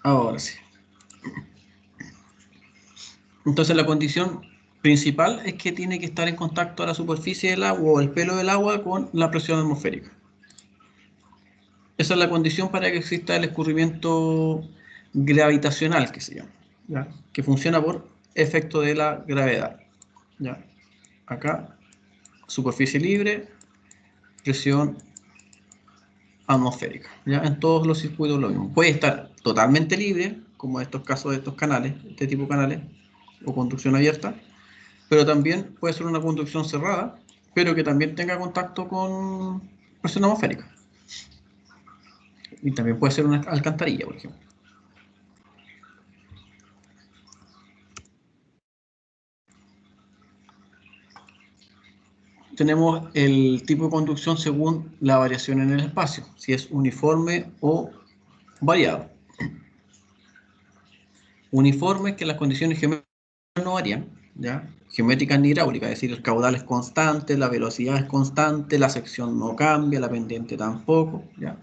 Ahora sí. Entonces la condición principal es que tiene que estar en contacto a la superficie del agua o el pelo del agua con la presión atmosférica. Esa es la condición para que exista el escurrimiento gravitacional, que se llama, ¿ya? Que funciona por efecto de la gravedad. ¿Ya? Acá, superficie libre, presión atmosférica. ¿Ya? En todos los circuitos lo mismo. Puede estar totalmente libre, como en estos casos de estos canales, este tipo de canales, o conducción abierta, pero también puede ser una conducción cerrada, pero que también tenga contacto con presión atmosférica. Y también puede ser una alcantarilla, por ejemplo. Tenemos el tipo de conducción según la variación en el espacio, si es uniforme o variado. Uniforme es que las condiciones geométricas no varían, ¿ya? Geométricas ni hidráulicas, es decir, el caudal es constante, la velocidad es constante, la sección no cambia, la pendiente tampoco, ¿ya?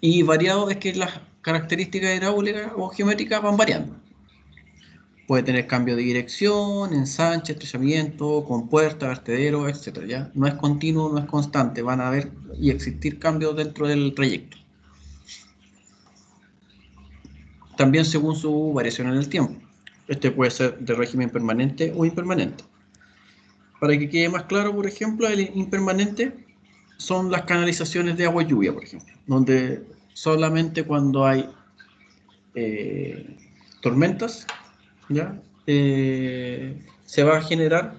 Y variado es que las características hidráulicas o geométricas van variando. Puede tener cambio de dirección, ensanche, estrechamiento, compuerta, vertedero, etc. ¿Ya? No es continuo, no es constante, van a haber y existir cambios dentro del trayecto. También según su variación en el tiempo. Este puede ser de régimen permanente o impermanente. Para que quede más claro, por ejemplo, el impermanente son las canalizaciones de agua y lluvia, por ejemplo, donde solamente cuando hay tormentas, ¿ya? Se va a generar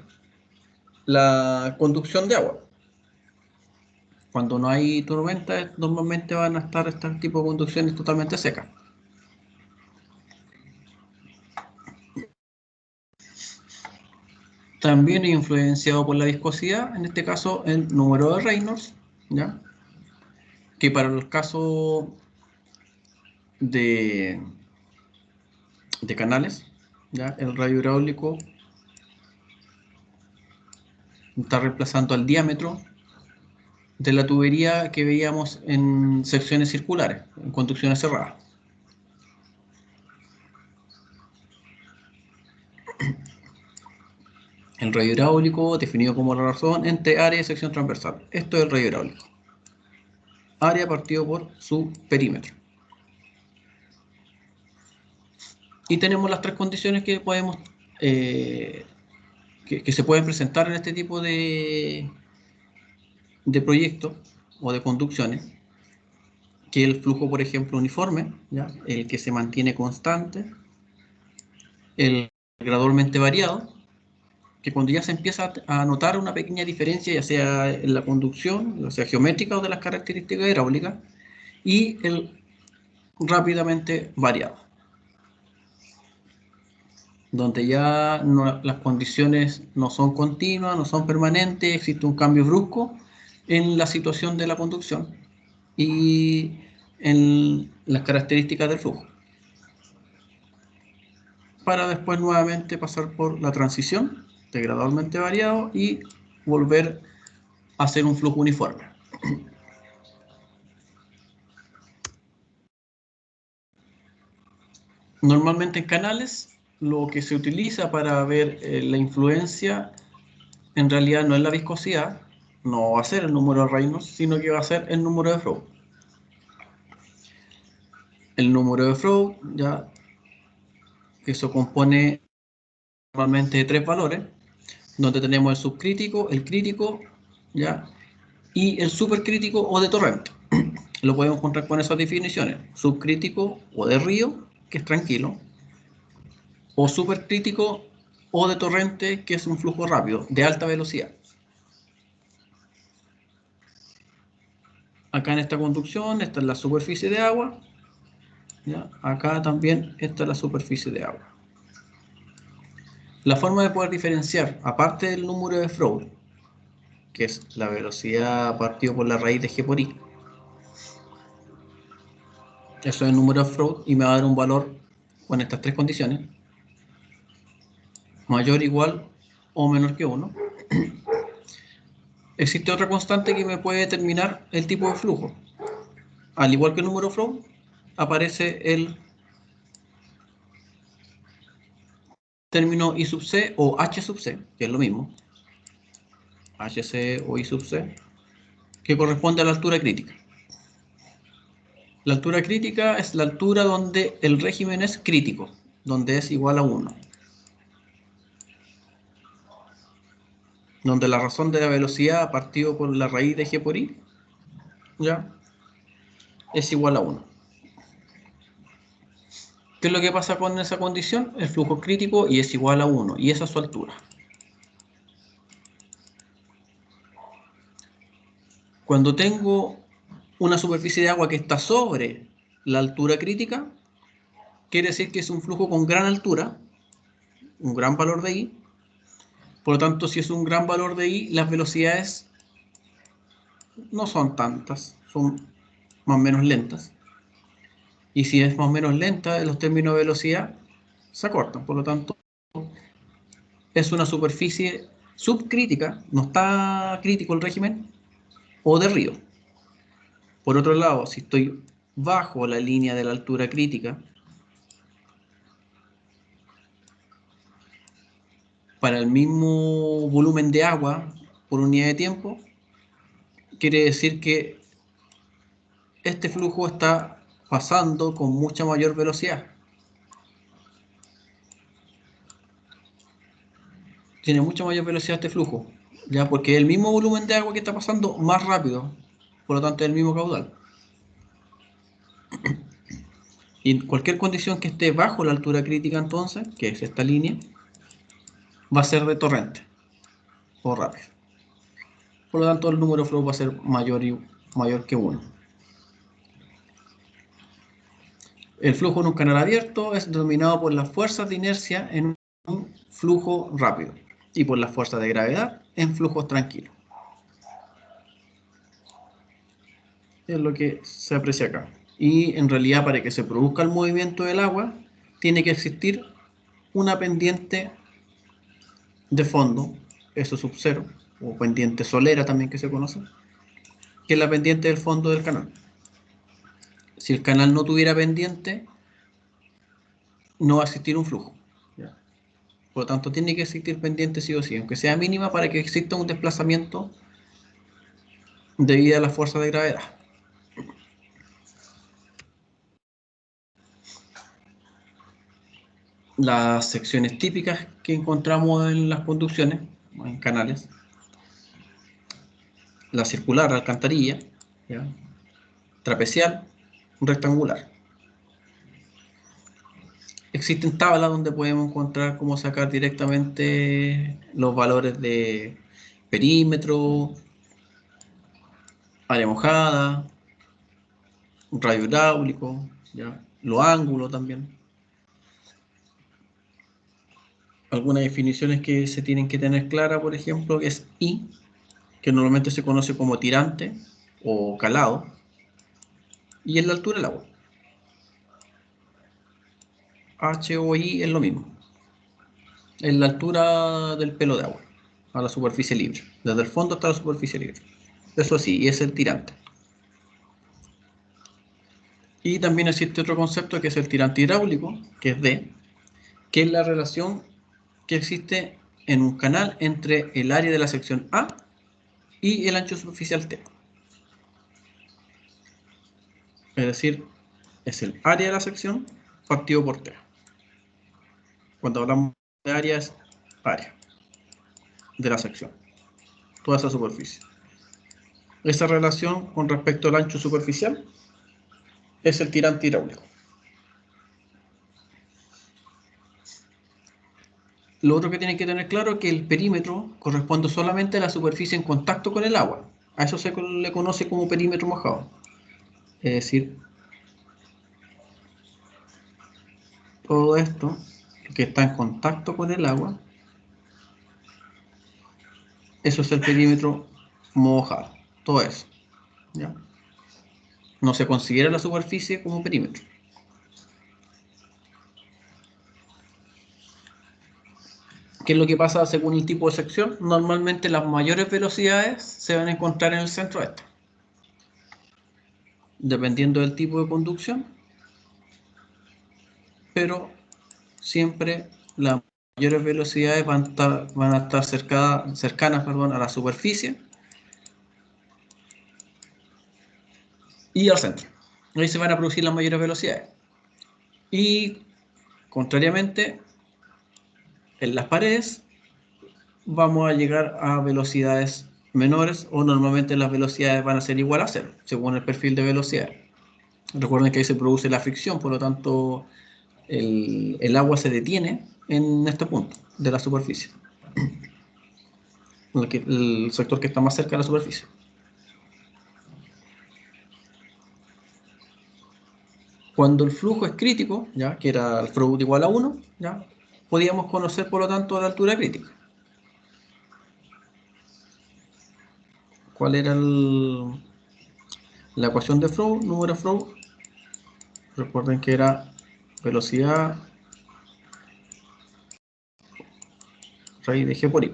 la conducción de agua. Cuando no hay tormentas, normalmente van a estar este tipo de conducciones totalmente secas. También es influenciado por la viscosidad, en este caso el número de Reynolds, ¿ya? Que para el caso de, de canales, ¿ya? El radio hidráulico está reemplazando al diámetro de la tubería que veíamos en secciones circulares, en conducciones cerradas. El radio hidráulico definido como la razón entre área y sección transversal. Esto es el radio hidráulico. Área partido por su perímetro. Y tenemos las tres condiciones que podemos que se pueden presentar en este tipo de proyectos o de conducciones, que el flujo, por ejemplo, uniforme, ¿ya? El que se mantiene constante, el gradualmente variado, que cuando ya se empieza a notar una pequeña diferencia, ya sea en la conducción, ya sea geométrica o de las características hidráulicas, y el rápidamente variado, donde ya no, las condiciones no son continuas, no son permanentes, existe un cambio brusco en la situación de la conducción y en las características del flujo, para después nuevamente pasar por la transición de gradualmente variado y volver a hacer un flujo uniforme. Normalmente en canales lo que se utiliza para ver la influencia en realidad no es la viscosidad, no va a ser el número de Reynolds, sino que va a ser el número de Froude. El número de Froude, ya, eso compone normalmente de tres valores, donde tenemos el subcrítico, el crítico, ya, y el supercrítico o de torrente. Lo podemos encontrar con esas definiciones: subcrítico o de río, que es tranquilo, o supercrítico o de torrente, que es un flujo rápido, de alta velocidad. Acá en esta conducción, esta es la superficie de agua, ¿ya? Acá también esta es la superficie de agua. La forma de poder diferenciar, aparte del número de Froude, que es la velocidad partido por la raíz de G por I, eso es el número de Froude y me va a dar un valor con estas tres condiciones: mayor, igual o menor que 1. Existe otra constante que me puede determinar el tipo de flujo. Al igual que el número Froude, aparece el término I sub C o H sub C, que es lo mismo, HC o I sub C, que corresponde a la altura crítica. La altura crítica es la altura donde el régimen es crítico, donde es igual a 1. Donde la razón de la velocidad partido por la raíz de G por I, ¿ya? Es igual a 1. ¿Qué es lo que pasa con esa condición? El flujo es crítico y es igual a 1, y esa es su altura. Cuando tengo una superficie de agua que está sobre la altura crítica, quiere decir que es un flujo con gran altura, un gran valor de I. Por lo tanto, si es un gran valor de I, las velocidades no son tantas, son más o menos lentas. Y si es más o menos lenta, los términos de velocidad se acortan. Por lo tanto, es una superficie subcrítica, no está crítico el régimen, o de río. Por otro lado, si estoy bajo la línea de la altura crítica, para el mismo volumen de agua por unidad de tiempo, quiere decir que este flujo está pasando con mucha mayor velocidad. Tiene mucha mayor velocidad este flujo, ya porque es el mismo volumen de agua que está pasando más rápido, por lo tanto es el mismo caudal. Y cualquier condición que esté bajo la altura crítica entonces, que es esta línea, va a ser de torrente o rápido. Por lo tanto el número de flow va a ser mayor que 1. El flujo en un canal abierto es determinado por las fuerzas de inercia en un flujo rápido y por las fuerzas de gravedad en flujos tranquilos. Es lo que se aprecia acá. Y en realidad para que se produzca el movimiento del agua, tiene que existir una pendiente de fondo, eso sub cero, o pendiente solera también que se conoce, que es la pendiente del fondo del canal. Si el canal no tuviera pendiente, no va a existir un flujo. Por lo tanto, tiene que existir pendiente sí o sí, aunque sea mínima, para que exista un desplazamiento debido a la fuerza de gravedad. Las secciones típicas que encontramos en las conducciones, en canales, la circular, alcantarilla, ¿ya? Trapecial, rectangular. Existen tablas donde podemos encontrar cómo sacar directamente los valores de perímetro, área mojada, radio hidráulico, ¿ya? Los ángulos también. Algunas definiciones que se tienen que tener clara, por ejemplo, es I, que normalmente se conoce como tirante o calado, y es la altura del agua. H o I es lo mismo. Es la altura del pelo de agua a la superficie libre, desde el fondo hasta la superficie libre. Eso sí, y es el tirante. Y también existe otro concepto que es el tirante hidráulico, que es D, que es la relación que existe en un canal entre el área de la sección A y el ancho superficial T. Es decir, es el área de la sección partido por T. Cuando hablamos de área es área de la sección, toda esa superficie. Esa relación con respecto al ancho superficial es el tirante hidráulico. Lo otro que tienen que tener claro es que el perímetro corresponde solamente a la superficie en contacto con el agua. A eso se le conoce como perímetro mojado. Es decir, todo esto que está en contacto con el agua, eso es el perímetro mojado. Todo eso, ¿ya? No se considera la superficie como perímetro. ¿Qué es lo que pasa según el tipo de sección? Normalmente las mayores velocidades se van a encontrar en el centro de esta. Dependiendo del tipo de conducción, pero siempre la mayores velocidades van a estar cercanas, perdón, a la superficie y al centro. Ahí se van a producir las mayores velocidades. Y, contrariamente, en las paredes vamos a llegar a velocidades menores, o normalmente las velocidades van a ser igual a cero, según el perfil de velocidad. Recuerden que ahí se produce la fricción, por lo tanto el agua se detiene en este punto de la superficie, el sector que está más cerca de la superficie. Cuando el flujo es crítico, ¿ya? Que era el flow igual a 1, ¿ya? Podíamos conocer, por lo tanto, la altura crítica. ¿Cuál era la ecuación de flow? Número de flow. Recuerden que era velocidad raíz de g por i.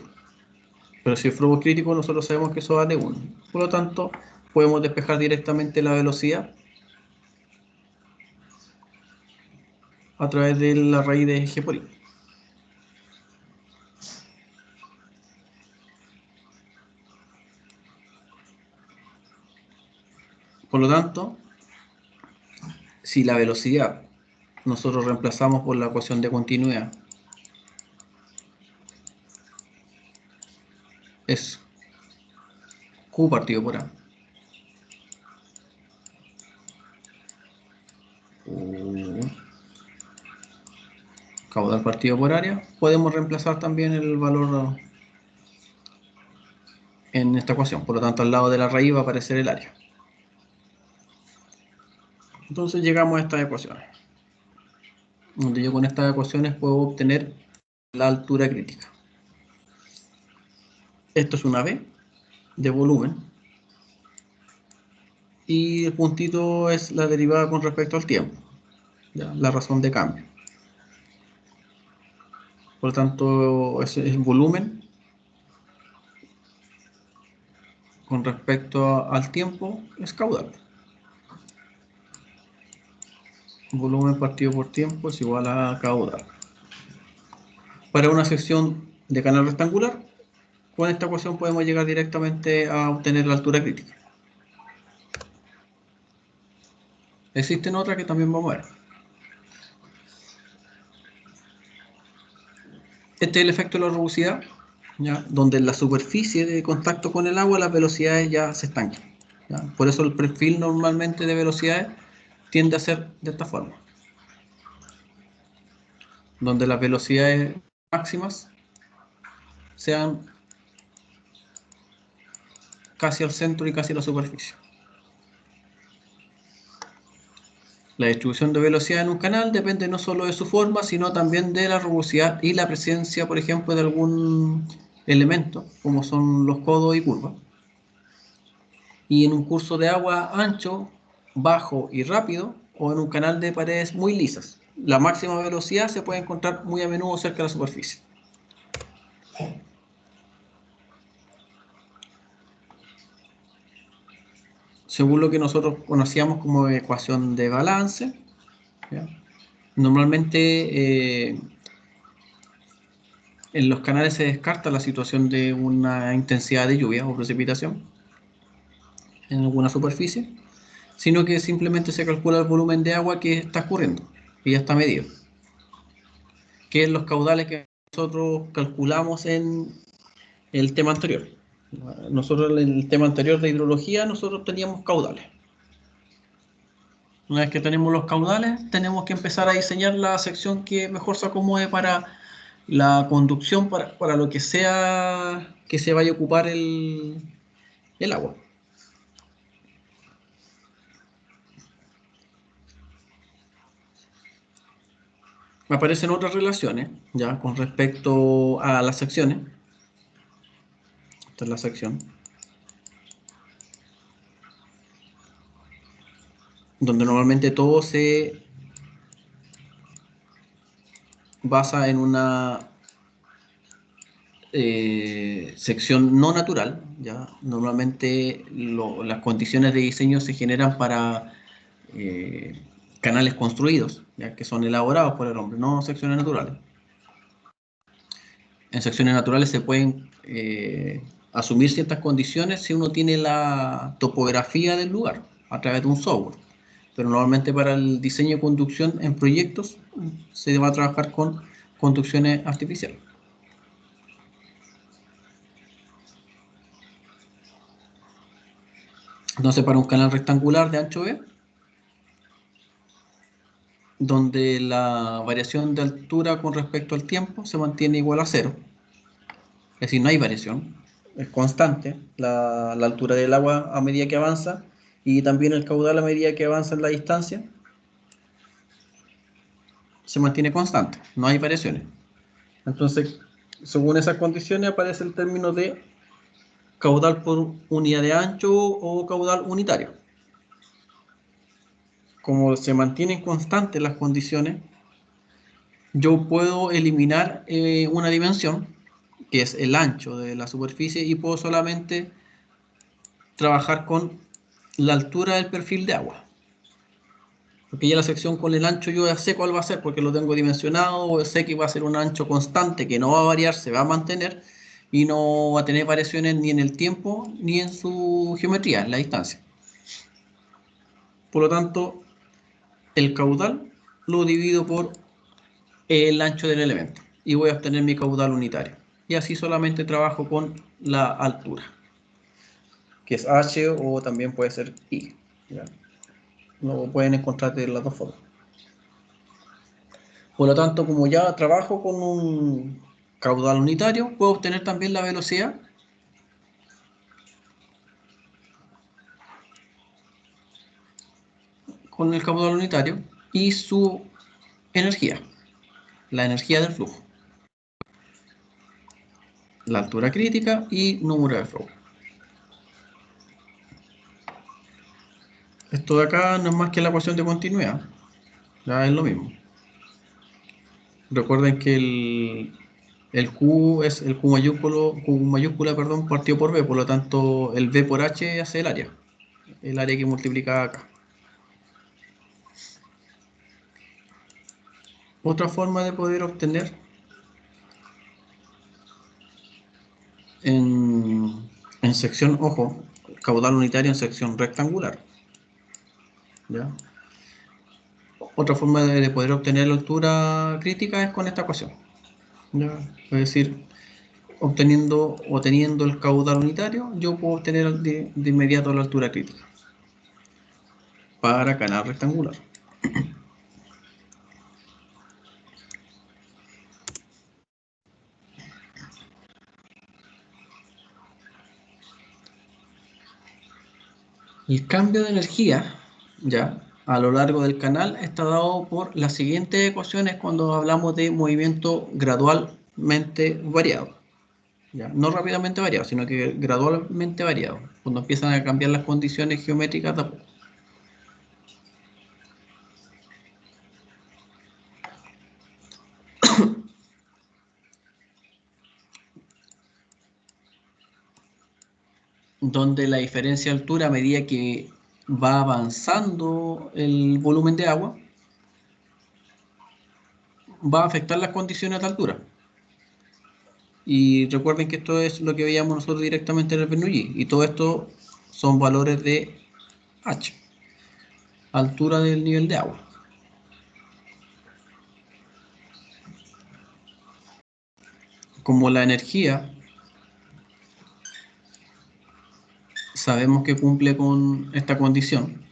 Pero si el flow es crítico, nosotros sabemos que eso vale 1. Por lo tanto, podemos despejar directamente la velocidad a través de la raíz de g por i. Por lo tanto, si la velocidad nosotros reemplazamos por la ecuación de continuidad, es Q partido por A. Caudal partido por área. Podemos reemplazar también el valor en esta ecuación. Por lo tanto, al lado de la raíz va a aparecer el área. Entonces llegamos a estas ecuaciones, donde yo con estas ecuaciones puedo obtener la altura crítica. Esto es una V de volumen. Y el puntito es la derivada con respecto al tiempo, ¿ya? La razón de cambio. Por lo tanto, es el volumen con respecto al tiempo es caudal. Volumen partido por tiempo es igual a caudal. Para una sección de canal rectangular, con esta ecuación podemos llegar directamente a obtener la altura crítica. Existen otras que también vamos a ver. Este es el efecto de la rugosidad, ¿ya? Donde en la superficie de contacto con el agua las velocidades ya se estancan, ¿ya? Por eso el perfil normalmente de velocidades tiende a ser de esta forma, donde las velocidades máximas sean casi al centro y casi a la superficie. La distribución de velocidad en un canal depende no solo de su forma, sino también de la rugosidad y la presencia, por ejemplo, de algún elemento, como son los codos y curvas. Y en un curso de agua ancho, bajo y rápido, o en un canal de paredes muy lisas, la máxima velocidad se puede encontrar muy a menudo cerca de la superficie. Según lo que nosotros conocíamos como ecuación de balance, ¿ya? Normalmente en los canales se descarta la situación de una intensidad de lluvia o precipitación en alguna superficie, sino que simplemente se calcula el volumen de agua que está escurriendo y ya está medido, que es los caudales que nosotros calculamos en el tema anterior. Nosotros en el tema anterior de hidrología, nosotros teníamos caudales. Una vez que tenemos los caudales, tenemos que empezar a diseñar la sección que mejor se acomode para la conducción, para lo que sea que se vaya a ocupar el agua. Aparecen otras relaciones, ya, con respecto a las secciones. Esta es la sección, donde normalmente todo se basa en una sección no natural, ¿ya? Normalmente las condiciones de diseño se generan para canales construidos, ¿ya? Que son elaborados por el hombre, no secciones naturales. en secciones naturales se pueden asumir ciertas condiciones si uno tiene la topografía del lugar a través de un software. Pero normalmente para el diseño de conducción en proyectos se va a trabajar con conducciones artificiales. Entonces, para un canal rectangular de ancho B, donde la variación de altura con respecto al tiempo se mantiene igual a cero, es decir, no hay variación, es constante la altura del agua a medida que avanza y también el caudal a medida que avanza en la distancia, se mantiene constante, no hay variaciones. Entonces, según esas condiciones aparece el término de caudal por unidad de ancho o caudal unitario. Como se mantienen constantes las condiciones, yo puedo eliminar una dimensión, que es el ancho de la superficie, y puedo solamente trabajar con la altura del perfil de agua. Porque ya la sección con el ancho yo ya sé cuál va a ser, porque lo tengo dimensionado, o sé que va a ser un ancho constante, que no va a variar, se va a mantener, y no va a tener variaciones ni en el tiempo, ni en su geometría, en la distancia. Por lo tanto, el caudal lo divido por el ancho del elemento y voy a obtener mi caudal unitario. Y así solamente trabajo con la altura, que es h o también puede ser i. ¿Ya? Lo pueden encontrar de las dos formas. Por lo tanto, como ya trabajo con un caudal unitario, puedo obtener también la velocidad con el caudal unitario y su energía, la energía del flujo, la altura crítica y número de flujo. Esto de acá no es más que la ecuación de continuidad, ya es lo mismo. Recuerden que el Q es el Q mayúscula, perdón, partido por B, por lo tanto el B por H hace el área que multiplica acá. Otra forma de poder obtener en sección, ojo, caudal unitario en sección rectangular. ¿Ya? Otra forma de poder obtener la altura crítica es con esta ecuación. ¿Ya? Es decir, obteniendo o teniendo el caudal unitario, yo puedo obtener de inmediato la altura crítica para canal rectangular. El cambio de energía, ya, a lo largo del canal está dado por las siguientes ecuaciones cuando hablamos de movimiento gradualmente variado. ¿Ya? No rápidamente variado, sino que gradualmente variado, cuando empiezan a cambiar las condiciones geométricas de a poco. Donde la diferencia de altura a medida que va avanzando el volumen de agua va a afectar las condiciones de altura. Y recuerden que esto es lo que veíamos nosotros directamente en el Bernoulli, y todo esto son valores de H, altura del nivel de agua. Como la energía sabemos que cumple con esta condición,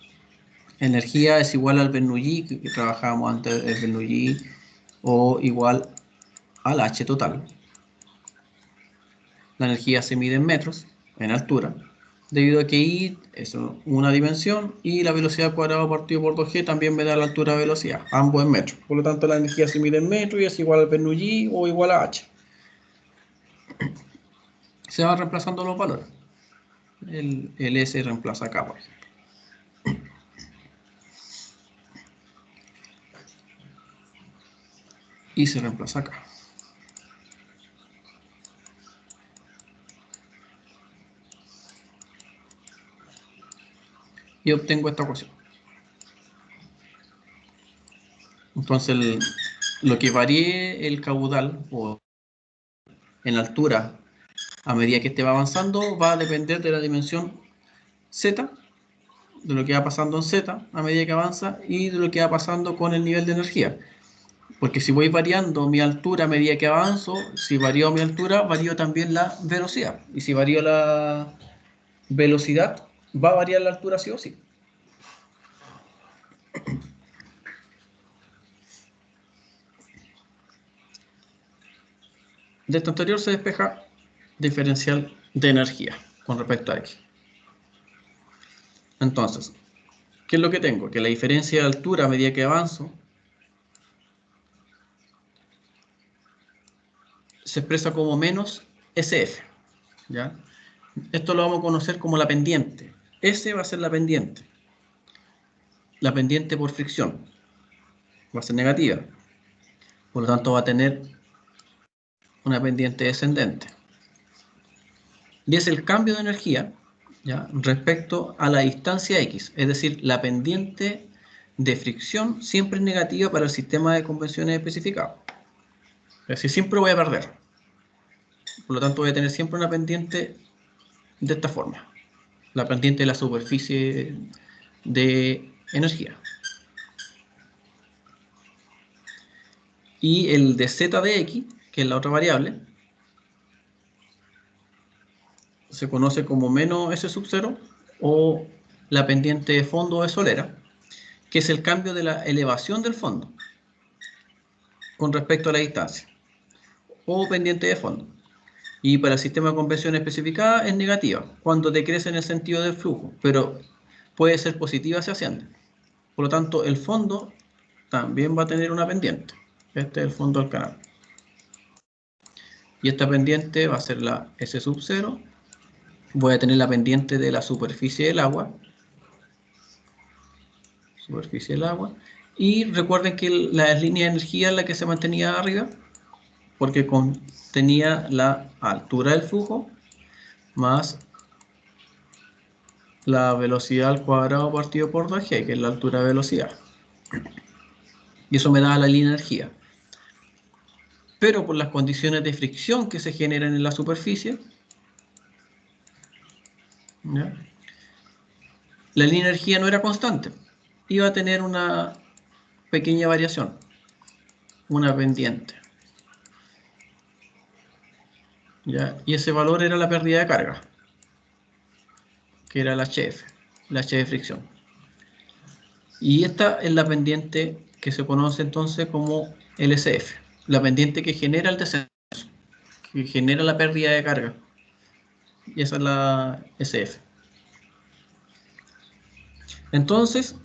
energía es igual al Bernoulli que trabajábamos antes, el Bernoulli, o igual al H total. La energía se mide en metros, en altura, debido a que I es una dimensión y la velocidad cuadrada partido por 2G también me da la altura de velocidad, ambos en metros. Por lo tanto, la energía se mide en metros y es igual al Bernoulli o igual a H. Se van reemplazando los valores. El S reemplaza acá, por ejemplo. Y se reemplaza acá. Y obtengo esta ecuación. Entonces, lo que varíe el caudal o en altura a medida que este va avanzando va a depender de la dimensión Z, de lo que va pasando en Z a medida que avanza y de lo que va pasando con el nivel de energía. Porque si voy variando mi altura a medida que avanzo, si varío mi altura, varío también la velocidad. Y si varío la velocidad, va a variar la altura sí o sí. De esto anterior se despeja diferencial de energía con respecto a X. Entonces, ¿qué es lo que tengo? Que la diferencia de altura a medida que avanzo se expresa como menos SF, ¿ya? Esto lo vamos a conocer como la pendiente. S va a ser la pendiente por fricción, va a ser negativa, por lo tanto va a tener una pendiente descendente. Y es el cambio de energía, ¿ya?, respecto a la distancia X, es decir, la pendiente de fricción siempre es negativa para el sistema de convenciones especificado. Es decir, siempre voy a perder. Por lo tanto, voy a tener siempre una pendiente de esta forma. La pendiente de la superficie de energía. Y el de z de x, que es la otra variable, se conoce como menos S sub 0 o la pendiente de fondo de Solera, que es el cambio de la elevación del fondo con respecto a la distancia, o pendiente de fondo. Y para el sistema de convención especificada es negativa, cuando decrece en el sentido del flujo, pero puede ser positiva si asciende. Por lo tanto, el fondo también va a tener una pendiente. Este es el fondo del canal. Y esta pendiente va a ser la S sub 0. Voy a tener la pendiente de la superficie del agua. Superficie del agua. Y recuerden que la línea de energía es la que se mantenía arriba, porque tenía la altura del flujo más la velocidad al cuadrado partido por 2g, que es la altura de velocidad. Y eso me da la línea de energía. Pero por las condiciones de fricción que se generan en la superficie, ¿ya?, la línea de energía no era constante. Iba a tener una pequeña variación, una pendiente, ¿ya? Y ese valor era la pérdida de carga, que era la HF, la H de fricción. Y esta es la pendiente que se conoce entonces como LSF, la pendiente que genera el descenso, que genera la pérdida de carga. Y esa es la SF. Entonces,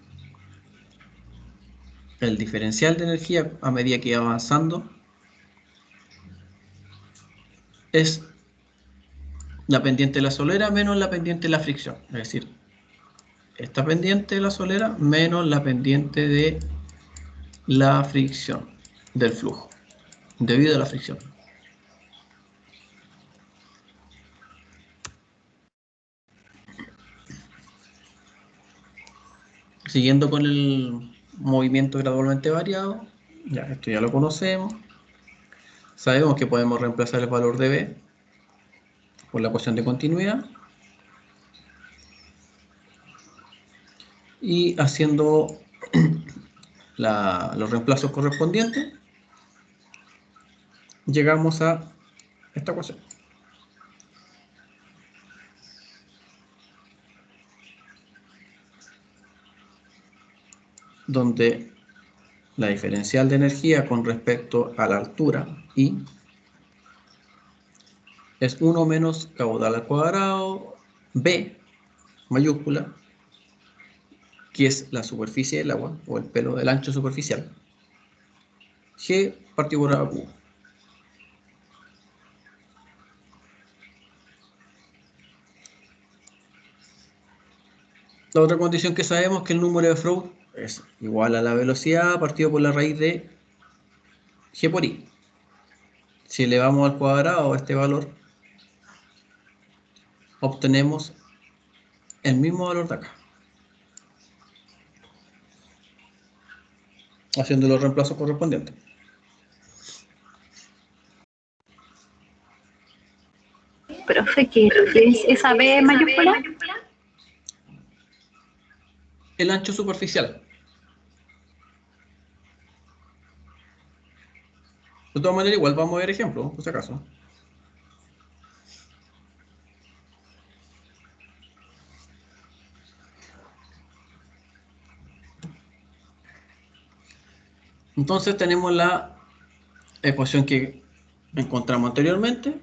el diferencial de energía a medida que va avanzando es la pendiente de la solera menos la pendiente de la fricción. Es decir, esta pendiente de la solera menos la pendiente de la fricción del flujo, debido a la fricción. Siguiendo con el movimiento gradualmente variado, ya esto ya lo conocemos. Sabemos que podemos reemplazar el valor de B por la ecuación de continuidad. Y haciendo los reemplazos correspondientes, llegamos a esta ecuación. Donde la diferencial de energía con respecto a la altura I es 1 menos caudal al cuadrado B mayúscula, que es la superficie del agua, o el pelo del ancho superficial, G partido por A cubo. La otra condición que sabemos es que el número de Freud es igual a la velocidad partido por la raíz de G por I. Si elevamos al cuadrado este valor, obtenemos el mismo valor de acá, haciendo los reemplazos correspondientes. profe, ¿qué es esa B mayúscula? El ancho superficial. De todas maneras, igual vamos a ver ejemplos, por si acaso. Entonces tenemos la ecuación que encontramos anteriormente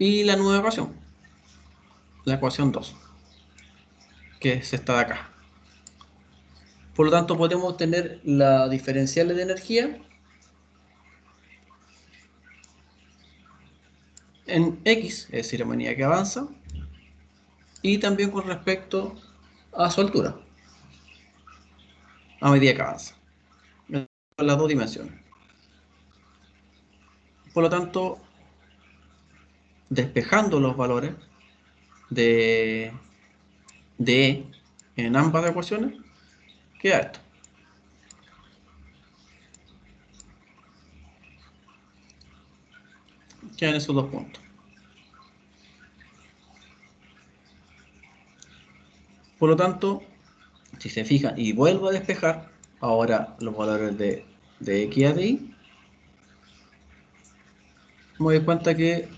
y la nueva ecuación, la ecuación 2, que es esta de acá. Por lo tanto, podemos obtener la diferencial de energía en X, es decir, a medida que avanza, y también con respecto a su altura, a medida que avanza, en las dos dimensiones. Por lo tanto, despejando los valores de E en ambas ecuaciones, queda esto. Quedan esos dos puntos. Por lo tanto, si se fijan y vuelvo a despejar, ahora los valores de X y de Y, me doy cuenta que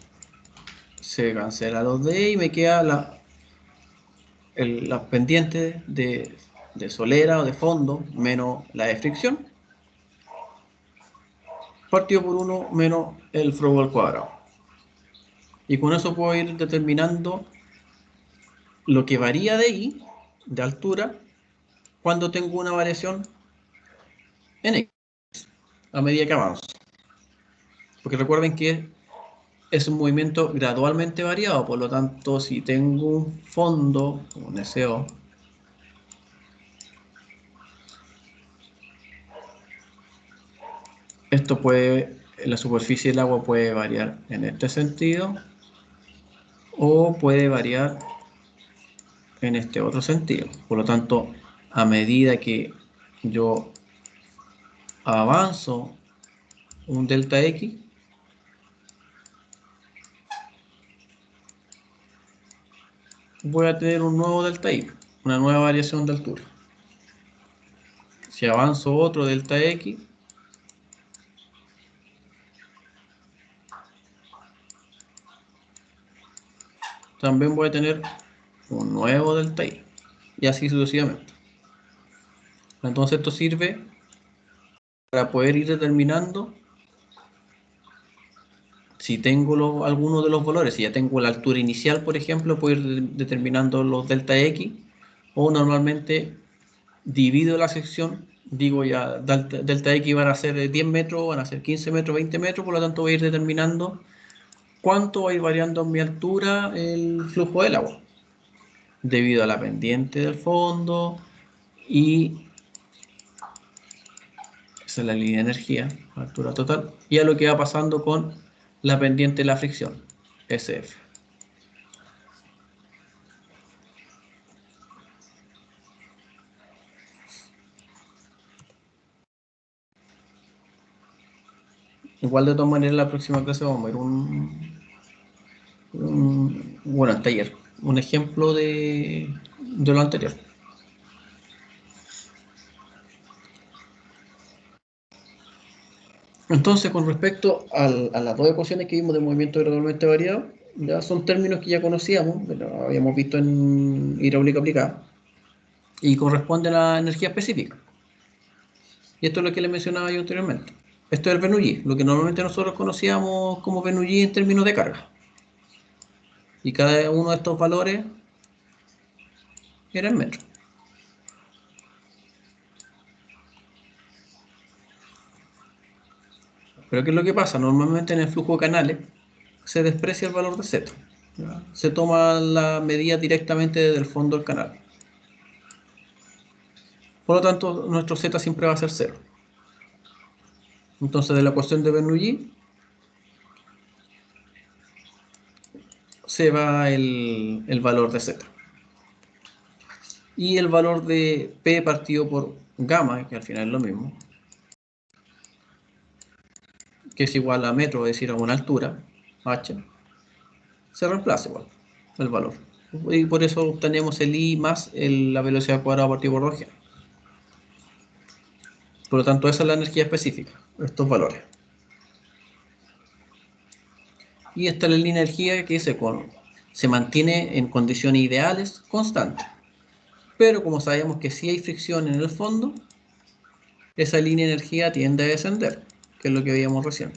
se cancela los de E y me queda la pendiente de solera o de fondo menos la de fricción, partido por 1 menos el flujo al cuadrado. Y con eso puedo ir determinando lo que varía de I, de altura, cuando tengo una variación en X, a medida que avanzo. Porque recuerden que es un movimiento gradualmente variado, por lo tanto, si tengo un fondo, un SO, esto puede, la superficie del agua puede variar en este sentido, o puede variar en este otro sentido. Por lo tanto, a medida que yo avanzo un delta X, voy a tener un nuevo delta Y, una nueva variación de altura. Si avanzo otro delta X, también voy a tener un nuevo delta Y, y así sucesivamente. Entonces esto sirve para poder ir determinando si tengo alguno de los valores, si ya tengo la altura inicial, por ejemplo, puedo ir determinando los delta X, o normalmente divido la sección, digo ya, delta X van a ser 10 metros, van a ser 15 metros, 20 metros, por lo tanto voy a ir determinando cuánto va a ir variando en mi altura el flujo del agua, debido a la pendiente del fondo, y esa es la línea de energía, altura total, y a lo que va pasando con la pendiente de la fricción, SF. Igual de todas maneras, la próxima clase vamos a ver bueno, el taller, un ejemplo de lo anterior. Entonces, con respecto a las dos ecuaciones que vimos de movimiento gradualmente variado, ya son términos que ya conocíamos, lo habíamos visto en hidráulica aplicada, y corresponde a la energía específica. Y esto es lo que le mencionaba yo anteriormente. Esto es el Bernoulli, lo que normalmente nosotros conocíamos como Bernoulli en términos de carga. Y cada uno de estos valores era en metro. Pero ¿qué es lo que pasa? Normalmente en el flujo de canales se desprecia el valor de Z. ¿Ya? Se toma la medida directamente desde el fondo del canal. Por lo tanto, nuestro Z siempre va a ser 0. Entonces, de la ecuación de Bernoulli se va el valor de Z. Y el valor de P partido por gamma, que al final es lo mismo, que es igual a metro, es decir, a una altura, h, se reemplaza igual el valor. Y por eso obtenemos el I más la velocidad cuadrada partido por 2G. Por lo tanto, esa es la energía específica, estos valores. Y esta es la línea de energía que se mantiene en condiciones ideales constantes. Pero como sabemos que si hay fricción en el fondo, esa línea de energía tiende a descender, que es lo que veíamos recién.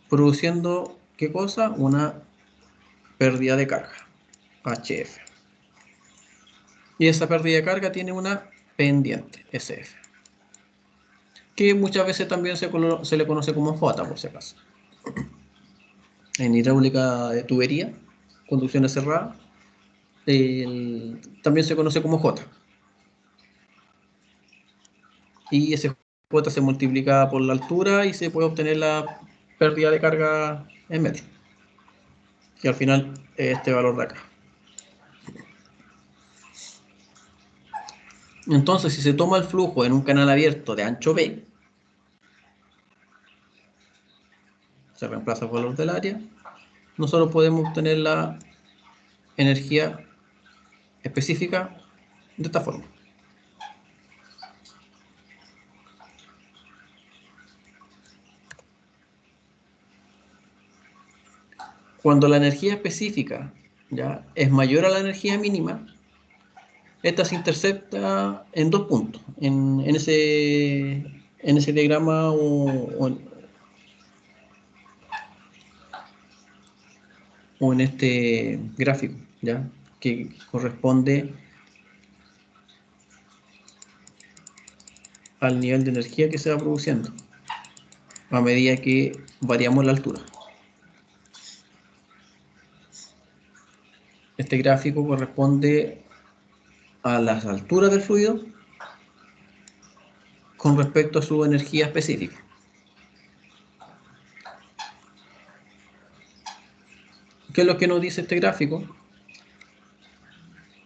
Produciendo, ¿qué cosa? Una pérdida de carga, HF. Y esa pérdida de carga tiene una pendiente, SF. Que muchas veces también se le conoce como J, por si acaso. En hidráulica de tubería, conducciones cerradas, también se conoce como J. Y ese J se multiplica por la altura y se puede obtener la pérdida de carga en metro. Que al final es este valor de acá. Entonces, si se toma el flujo en un canal abierto de ancho B, se reemplaza el valor del área, nosotros podemos obtener la energía específica de esta forma. Cuando la energía específica ya es mayor a la energía mínima, esta se intercepta en dos puntos, en ese diagrama o en este gráfico, ¿ya? Que corresponde al nivel de energía que se va produciendo a medida que variamos la altura. Este gráfico corresponde a las alturas del fluido con respecto a su energía específica. ¿Qué es lo que nos dice este gráfico?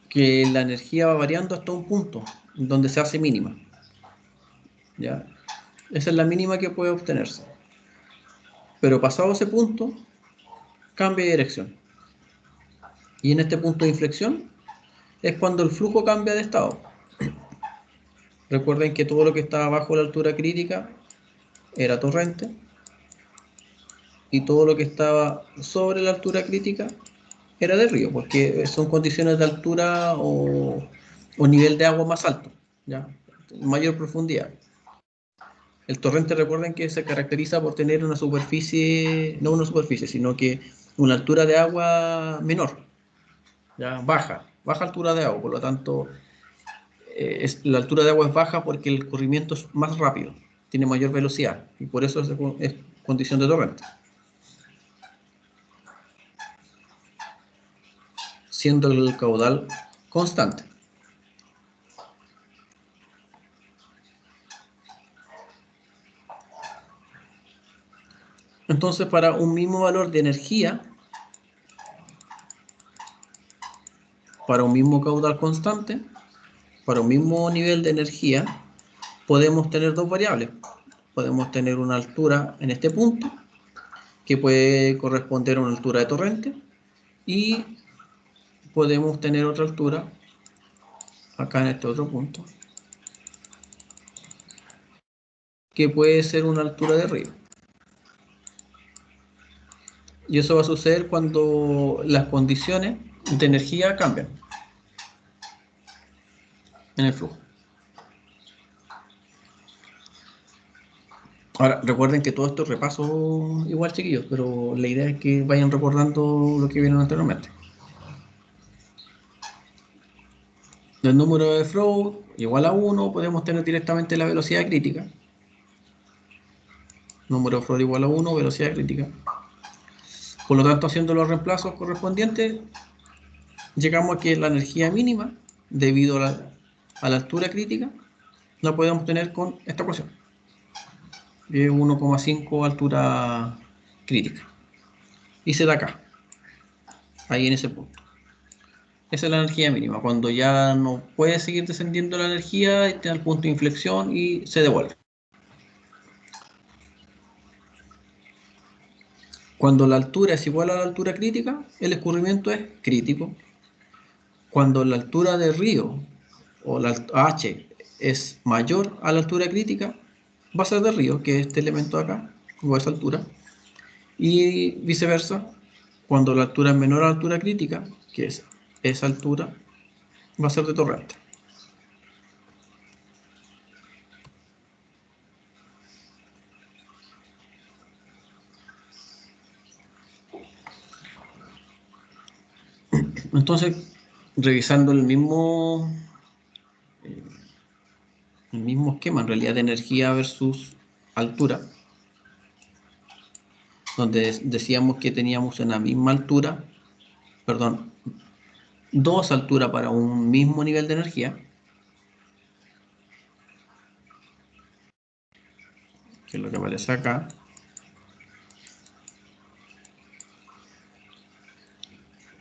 Que la energía va variando hasta un punto donde se hace mínima. ¿Ya? Esa es la mínima que puede obtenerse. Pero pasado ese punto, cambia de dirección. Y en este punto de inflexión es cuando el flujo cambia de estado. Recuerden que todo lo que estaba bajo la altura crítica era torrente y todo lo que estaba sobre la altura crítica era de río, porque son condiciones de altura o nivel de agua más alto, ¿ya? Mayor profundidad. El torrente, recuerden que se caracteriza por tener una superficie, no una superficie, sino que una altura de agua menor, ¿ya? Baja altura de agua, por lo tanto, la altura de agua es baja porque el corrimiento es más rápido, tiene mayor velocidad, y por eso es condición de torrente. Siendo el caudal constante. Entonces, para un mismo valor de energía, para un mismo caudal constante, para un mismo nivel de energía, podemos tener dos variables. Podemos tener una altura en este punto, que puede corresponder a una altura de torrente, y podemos tener otra altura acá en este otro punto, que puede ser una altura de río. Y eso va a suceder cuando las condiciones de energía cambian en el flujo. Ahora, recuerden que todo esto es repaso igual, chiquillos, pero la idea es que vayan recordando lo que vieron anteriormente. El número de Flow igual a 1, podemos tener directamente la velocidad crítica. Número de Flow igual a 1, velocidad crítica. Por lo tanto, haciendo los reemplazos correspondientes, llegamos a que la energía mínima, debido a la altura crítica, la podemos tener con esta ecuación. De 1,5 altura crítica. Y se da acá, ahí en ese punto. Esa es la energía mínima, cuando ya no puede seguir descendiendo la energía, está al punto de inflexión y se devuelve. Cuando la altura es igual a la altura crítica, el escurrimiento es crítico. Cuando la altura del río o la H es mayor a la altura crítica, va a ser de río, que es este elemento de acá, o esa altura, y viceversa, cuando la altura es menor a la altura crítica, que es esa altura, va a ser de torrente. Entonces, revisando el mismo esquema, en realidad, de energía versus altura, donde decíamos que teníamos en la misma altura, perdón, dos alturas para un mismo nivel de energía, que es lo que aparece acá,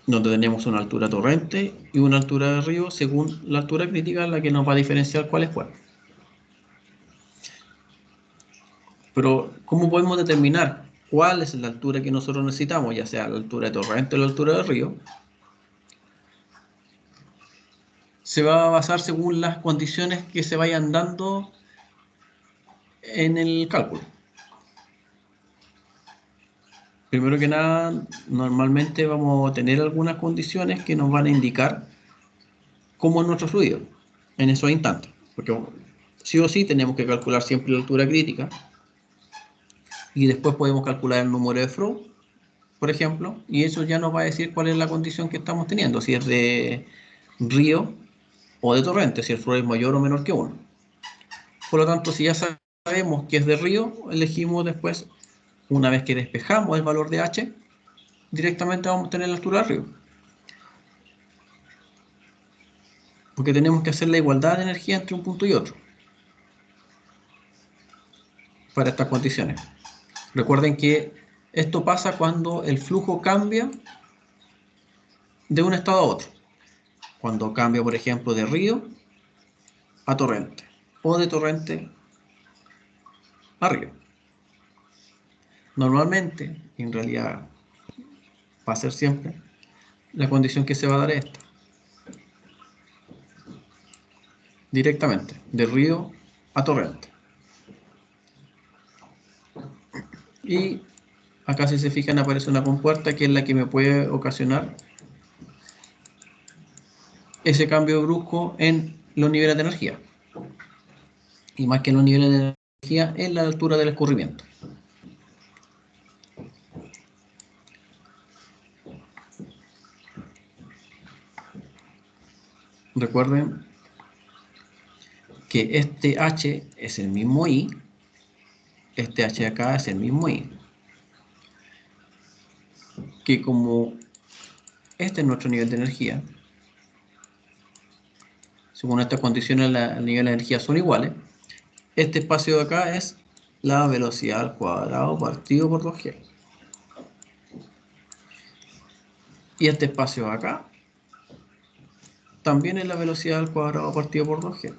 donde tenemos una altura torrente y una altura de río según la altura crítica, la que nos va a diferenciar cuál es cuál. Pero, ¿cómo podemos determinar cuál es la altura que nosotros necesitamos, ya sea la altura de torrente o la altura de río? Se va a basar según las condiciones que se vayan dando en el cálculo. Primero que nada, normalmente vamos a tener algunas condiciones que nos van a indicar cómo es nuestro fluido en esos instantes. Porque sí o sí tenemos que calcular siempre la altura crítica y después podemos calcular el número de flow, por ejemplo, y eso ya nos va a decir cuál es la condición que estamos teniendo, si es de río o de torrente, si el flow es mayor o menor que 1. Por lo tanto, si ya sabemos que es de río, elegimos después, una vez que despejamos el valor de H, directamente vamos a tener la altura del río. Porque tenemos que hacer la igualdad de energía entre un punto y otro para estas condiciones. Recuerden que esto pasa cuando el flujo cambia de un estado a otro. Cuando cambia, por ejemplo, de río a torrente o de torrente a río. Normalmente, en realidad va a ser siempre, la condición que se va a dar es esta. Directamente, de río a torrente. Y acá, si se fijan, aparece una compuerta que es la que me puede ocasionar ese cambio brusco en los niveles de energía. Y más que en los niveles de energía, en la altura del escurrimiento. Recuerden que este H es el mismo I, este H de acá es el mismo I. Que como este es nuestro nivel de energía, según estas condiciones el nivel de energía son iguales, este espacio de acá es la velocidad al cuadrado partido por 2G. Y este espacio de acá también es la velocidad al cuadrado partido por 2G.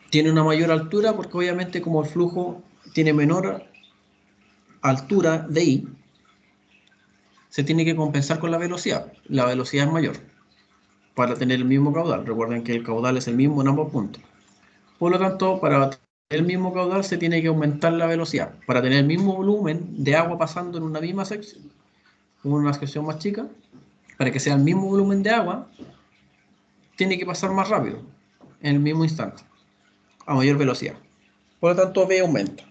Tiene una mayor altura porque obviamente como el flujo tiene menor altura de I, se tiene que compensar con la velocidad. La velocidad es mayor para tener el mismo caudal. Recuerden que el caudal es el mismo en ambos puntos. Por lo tanto, para tener el mismo caudal se tiene que aumentar la velocidad. Para tener el mismo volumen de agua pasando en una misma sección, una sección más chica, para que sea el mismo volumen de agua, tiene que pasar más rápido, en el mismo instante, a mayor velocidad. Por lo tanto, V aumenta.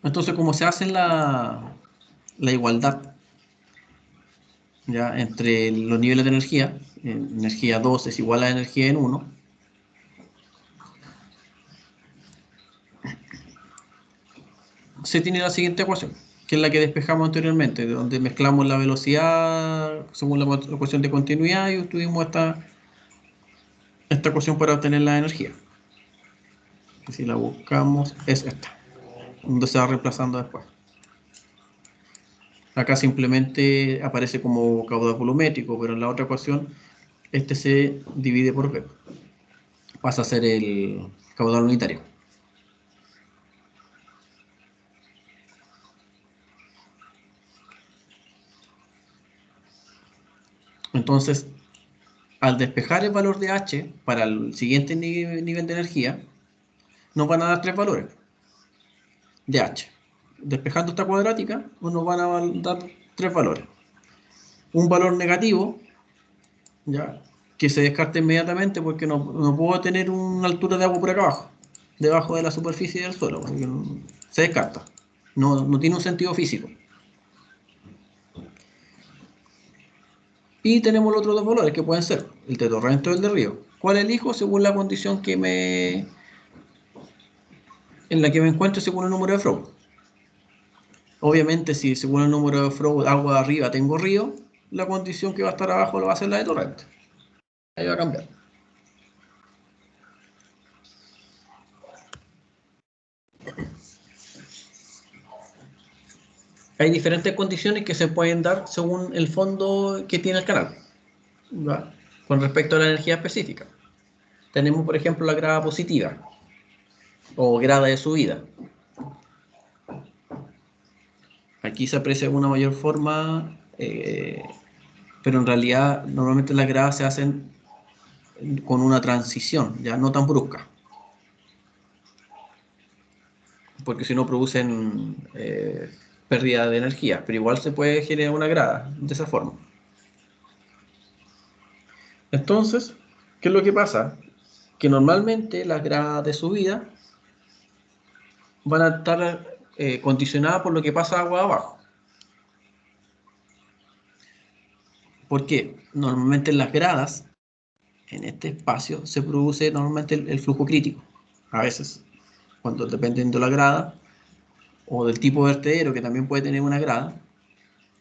Entonces, como se hace la igualdad ya entre los niveles de energía, energía 2 es igual a energía en 1, se tiene la siguiente ecuación, que es la que despejamos anteriormente, donde mezclamos la velocidad según la ecuación de continuidad y obtuvimos esta ecuación para obtener la energía. Y si la buscamos, es esta, donde se va reemplazando después. Acá simplemente aparece como caudal volumétrico, pero en la otra ecuación este se divide por V. Pasa a ser el caudal unitario. Entonces, al despejar el valor de H para el siguiente nivel de energía, nos van a dar 3 valores de H. Despejando esta cuadrática, nos van a dar 3 valores. Un valor negativo, ¿ya?, que se descarta inmediatamente porque no puedo tener una altura de agua por acá abajo, debajo de la superficie del suelo, porque se descarta. No tiene un sentido físico. Y tenemos los otros 2 valores que pueden ser el de torrente o el de río. ¿Cuál elijo? Según la condición en la que me encuentre según el número de Froude. Obviamente, si según el número de Froude agua arriba tengo río, la condición que va a estar abajo va a ser la de torrente. Ahí va a cambiar. Hay diferentes condiciones que se pueden dar según el fondo que tiene el canal, ¿va?, con respecto a la energía específica. Tenemos, por ejemplo, la grada positiva o grada de subida. Aquí se aprecia de una mayor forma, pero en realidad normalmente las gradas se hacen con una transición, ya no tan brusca, porque si no producen pérdida de energía, pero igual se puede generar una grada de esa forma. Entonces, ¿qué es lo que pasa? Que normalmente las gradas de subida van a estar condicionadas por lo que pasa agua abajo. ¿Por qué? Normalmente en las gradas, en este espacio, se produce normalmente el flujo crítico. A veces, cuando dependiendo de la grada o del tipo de vertedero, que también puede tener una grada,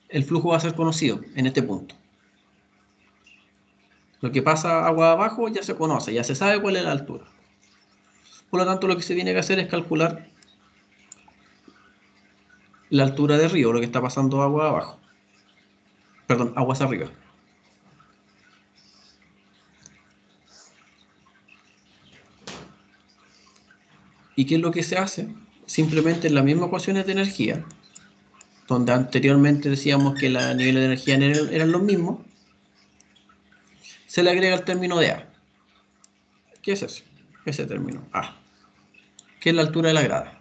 el flujo va a ser conocido en este punto. Lo que pasa agua abajo ya se conoce, ya se sabe cuál es la altura. Por lo tanto, lo que se tiene que hacer es calcular la altura de río, lo que está pasando agua abajo. Perdón, aguas arriba. ¿Y qué es lo que se hace? Simplemente en las mismas ecuaciones de energía, donde anteriormente decíamos que los niveles de energía eran los mismos, se le agrega el término de A. ¿Qué es eso? Ese término, A, que es la altura de la grada.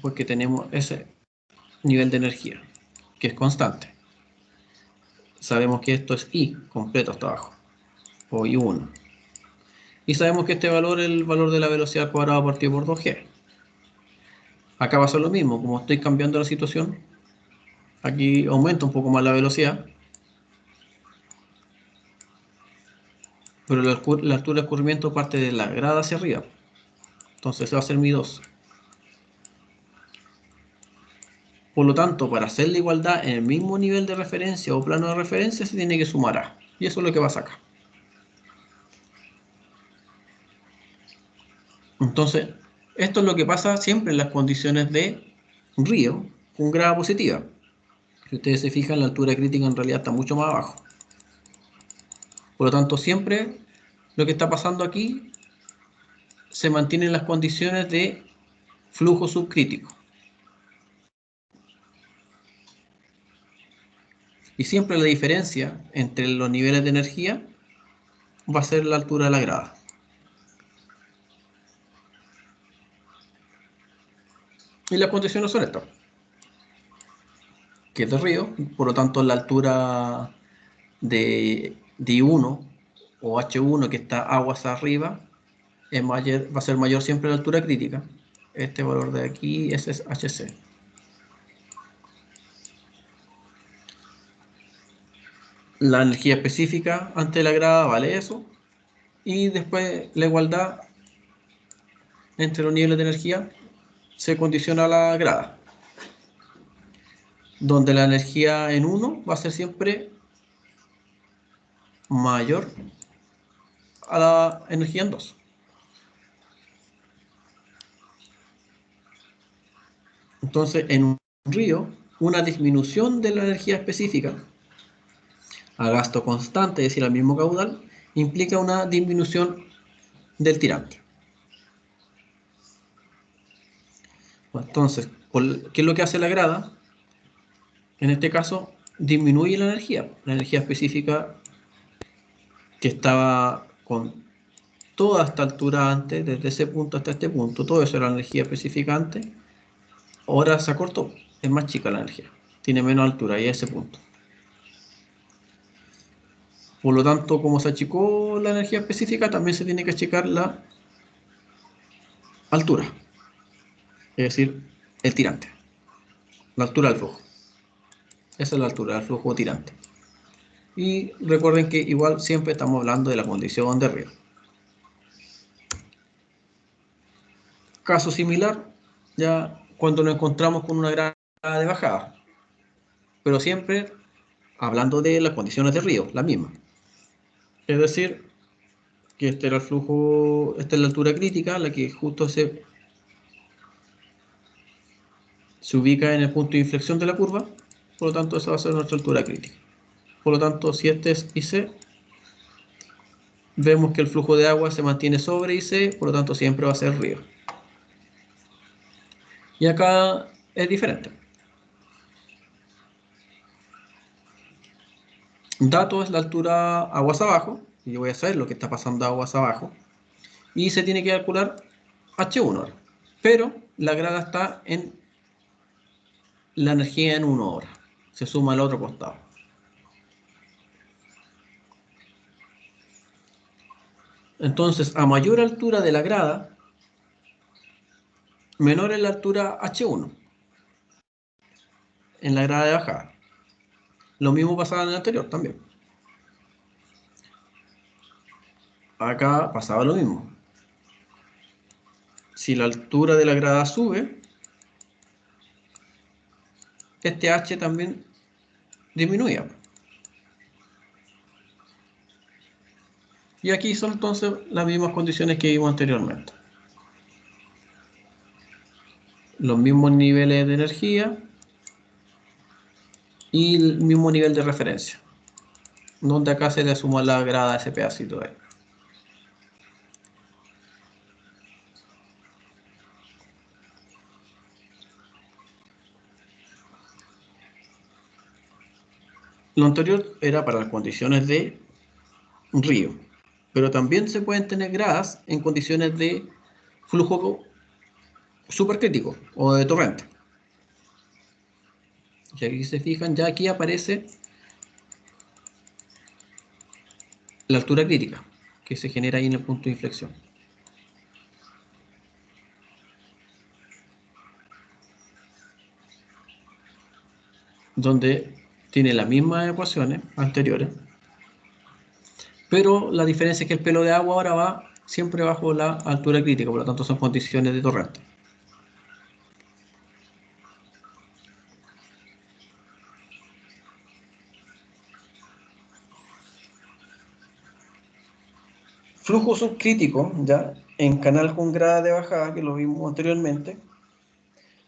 Porque tenemos ese nivel de energía, que es constante. Sabemos que esto es I, completo hasta abajo, o I1. Y sabemos que este valor es el valor de la velocidad cuadrada partido por 2G. Acá va a ser lo mismo, como estoy cambiando la situación, aquí aumenta un poco más la velocidad, pero la altura de escurrimiento parte de la grada hacia arriba. Entonces va a ser mi 2. Por lo tanto, para hacer la igualdad en el mismo nivel de referencia o plano de referencia, se tiene que sumar A. Y eso es lo que pasa acá. Entonces, esto es lo que pasa siempre en las condiciones de río con grada positiva. Si ustedes se fijan, la altura crítica en realidad está mucho más abajo. Por lo tanto, siempre lo que está pasando aquí se mantienen las condiciones de flujo subcrítico. Y siempre la diferencia entre los niveles de energía va a ser la altura de la grada. Y las condiciones son estas, que es de río, por lo tanto la altura de I1 o H1, que está aguas arriba, va a ser mayor siempre la altura crítica. Este valor de aquí, ese es HC. La energía específica antes de la grada vale eso. Y después la igualdad entre los niveles de energía se condiciona a la grada, donde la energía en 1 va a ser siempre mayor a la energía en 2. Entonces, en un río, una disminución de la energía específica a gasto constante, es decir, al mismo caudal, implica una disminución del tirante. Entonces, ¿qué es lo que hace la grada? En este caso, disminuye la energía específica que estaba con toda esta altura antes, desde ese punto hasta este punto, todo eso era la energía específica antes, ahora se acortó, es más chica la energía, tiene menos altura y a ese punto. Por lo tanto, como se achicó la energía específica, también se tiene que achicar la altura, es decir, el tirante, la altura del flujo. Esa es la altura del flujo tirante. Y recuerden que igual siempre estamos hablando de la condición de río. Caso similar, ya cuando nos encontramos con una grada de bajada, pero siempre hablando de las condiciones de río, la misma. Es decir, que este era el flujo, esta es la altura crítica, la que justo se ubica en el punto de inflexión de la curva, por lo tanto esa va a ser nuestra altura crítica. Por lo tanto, si este es IC, vemos que el flujo de agua se mantiene sobre IC, por lo tanto siempre va a ser río. Y acá es diferente. Dato es la altura aguas abajo, y yo voy a saber lo que está pasando aguas abajo, y se tiene que calcular H1 ahora. Pero la grada está en la energía en 1 hora, se suma al otro costado. Entonces, a mayor altura de la grada, menor es la altura H1 en la grada de bajada. Lo mismo pasaba en el anterior también. Acá pasaba lo mismo. Si la altura de la grada sube, este H también disminuía. Y aquí son entonces las mismas condiciones que vimos anteriormente. Los mismos niveles de energía y el mismo nivel de referencia, donde acá se le suma la grada a ese pedacito de ahí. Lo anterior era para las condiciones de río, pero también se pueden tener gradas en condiciones de flujo supercrítico o de torrente. Y aquí se fijan, ya aquí aparece la altura crítica que se genera ahí en el punto de inflexión. Donde tiene las mismas ecuaciones anteriores, pero la diferencia es que el pelo de agua ahora va siempre bajo la altura crítica, por lo tanto son condiciones de torrente. Flujo subcrítico, ya en canal con grada de bajada, que lo vimos anteriormente,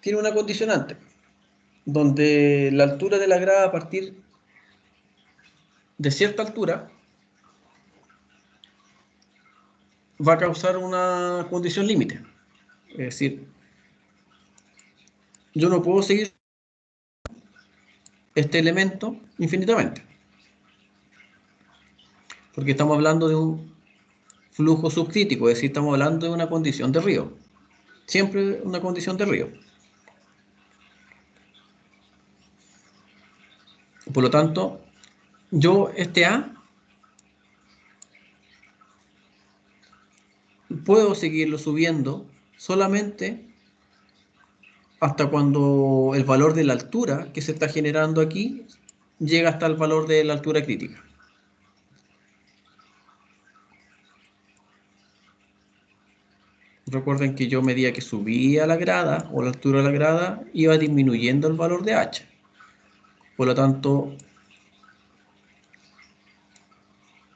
tiene una condicionante, donde la altura de la grada a partir de cierta altura va a causar una condición límite. Es decir, yo no puedo seguir este elemento infinitamente, porque estamos hablando de un flujo subcrítico, es decir, estamos hablando de una condición de río. Siempre una condición de río. Por lo tanto, yo este A puedo seguirlo subiendo solamente hasta cuando el valor de la altura que se está generando aquí llega hasta el valor de la altura crítica. Recuerden que yo medía que subía la grada o la altura de la grada, iba disminuyendo el valor de H. Por lo tanto,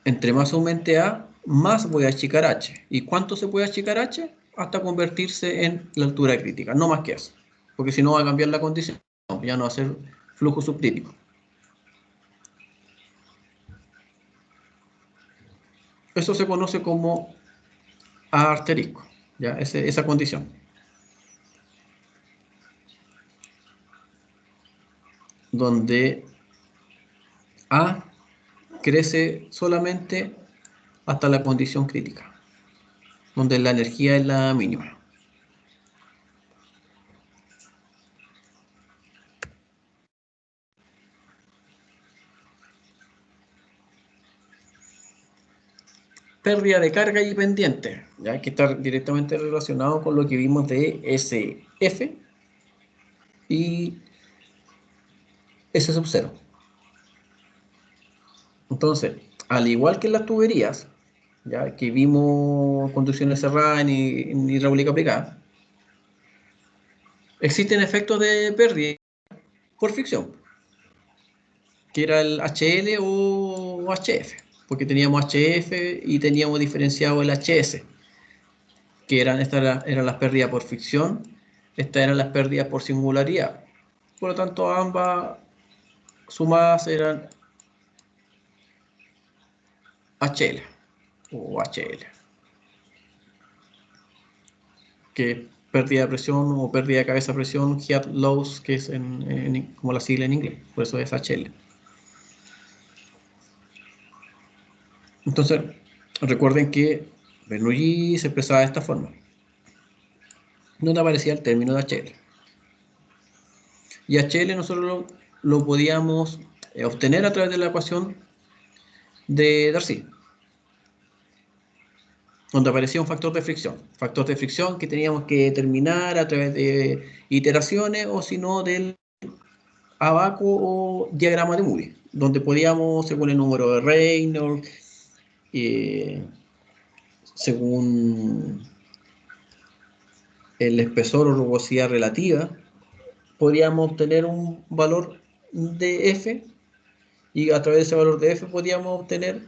entre más aumente A, más voy a achicar H. ¿Y cuánto se puede achicar H? Hasta convertirse en la altura crítica, no más que eso. Porque si no va a cambiar la condición, ya no va a ser flujo subcrítico. Eso se conoce como A asterisco, ¿ya? Esa condición. donde A crece solamente hasta la condición crítica, donde la energía es la mínima. Pérdida de carga y pendiente, ya que está directamente relacionado con lo que vimos de SF y S sub 0. Entonces, al igual que en las tuberías, ya que vimos conducciones cerradas en hidráulica aplicada, existen efectos de pérdida por fricción, que era el HL o HF, porque teníamos HF y teníamos diferenciado el HS, que eran las pérdidas por fricción, estas eran las pérdidas por singularidad. Por lo tanto, ambas sumadas eran HL o HL, que es pérdida de presión o pérdida de cabeza de presión, heat loss, que es como la sigla en inglés, por eso es HL. Entonces, recuerden que Bernoulli se expresaba de esta forma, donde aparecía el término de HL. Y HL nosotros lo podíamos obtener a través de la ecuación de Darcy, donde aparecía un factor de fricción que teníamos que determinar a través de iteraciones o si no del abaco o diagrama de Moody, donde podíamos, según el número de Reynolds, según el espesor o rugosidad relativa, podíamos obtener un valor de F y a través de ese valor de F podíamos obtener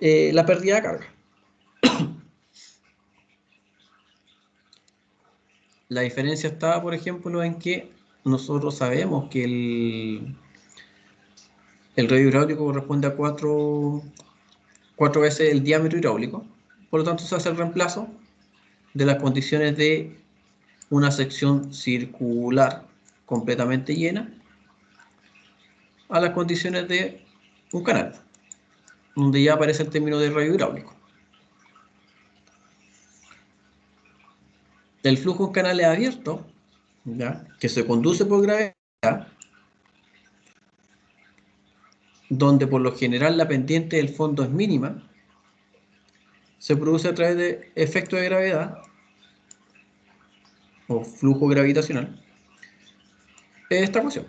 la pérdida de carga. La diferencia está, por ejemplo, en que nosotros sabemos que el radio hidráulico corresponde a cuatro veces el diámetro hidráulico. Por lo tanto, se hace el reemplazo de las condiciones de una sección circular completamente llena a las condiciones de un canal, donde ya aparece el término de radio hidráulico. El flujo en canales abiertos, ¿ya?, que se conduce por gravedad, donde por lo general la pendiente del fondo es mínima, se produce a través de efecto de gravedad o flujo gravitacional. Esta ecuación,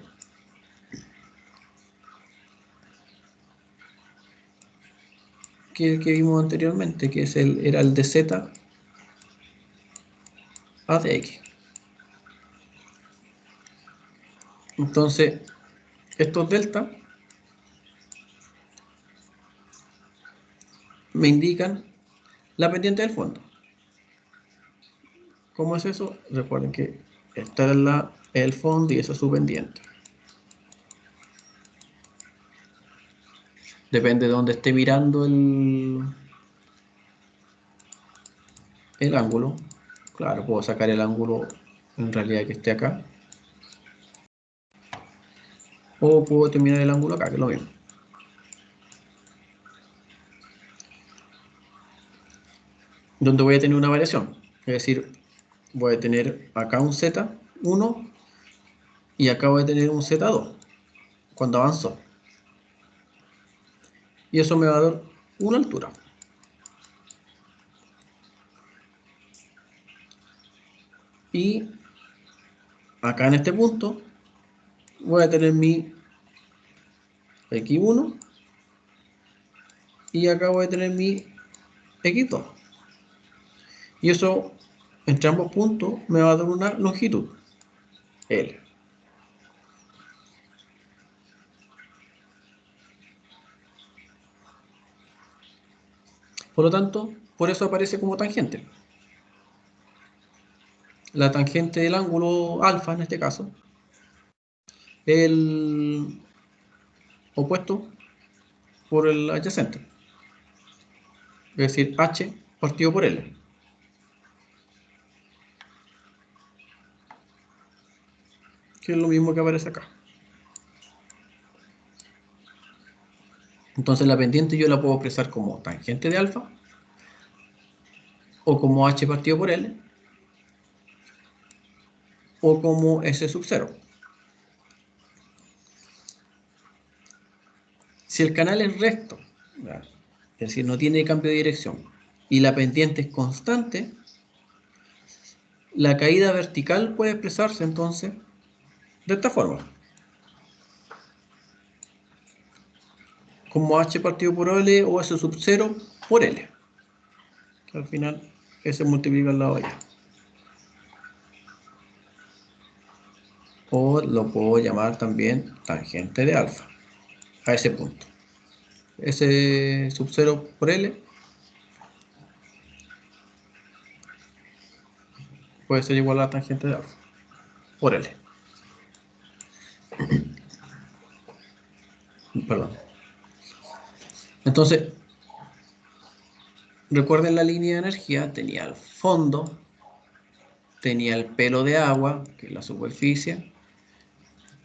que vimos anteriormente, que era el de Z a de X. Entonces, estos delta me indican la pendiente del fondo. ¿Cómo es eso? Recuerden que esta es el fondo y esa es su pendiente. Depende de dónde esté mirando el ángulo. Claro, puedo sacar el ángulo en realidad que esté acá. O puedo terminar el ángulo acá, que es lo mismo. Donde voy a tener una variación. Es decir, voy a tener acá un Z1 y acá voy a tener un Z2 cuando avanzo. Y eso me va a dar una altura. Y acá en este punto voy a tener mi X1 y acá voy a tener mi X2. Y eso entre ambos puntos me va a dar una longitud L. Por lo tanto, por eso aparece como tangente. La tangente del ángulo alfa, en este caso, el opuesto por el adyacente. Es decir, H partido por L. Que es lo mismo que aparece acá. Entonces la pendiente yo la puedo expresar como tangente de alfa o como h partido por L o como S sub 0. Si el canal es recto, es decir, no tiene cambio de dirección, y la pendiente es constante, la caída vertical puede expresarse entonces de esta forma. Como h partido por L o S sub 0 por L. Que al final S multiplica al lado de allá. O lo puedo llamar también tangente de alfa a ese punto. S sub 0 por L puede ser igual a la tangente de alfa por L. Perdón. Entonces, recuerden la línea de energía, tenía el fondo, tenía el pelo de agua, que es la superficie,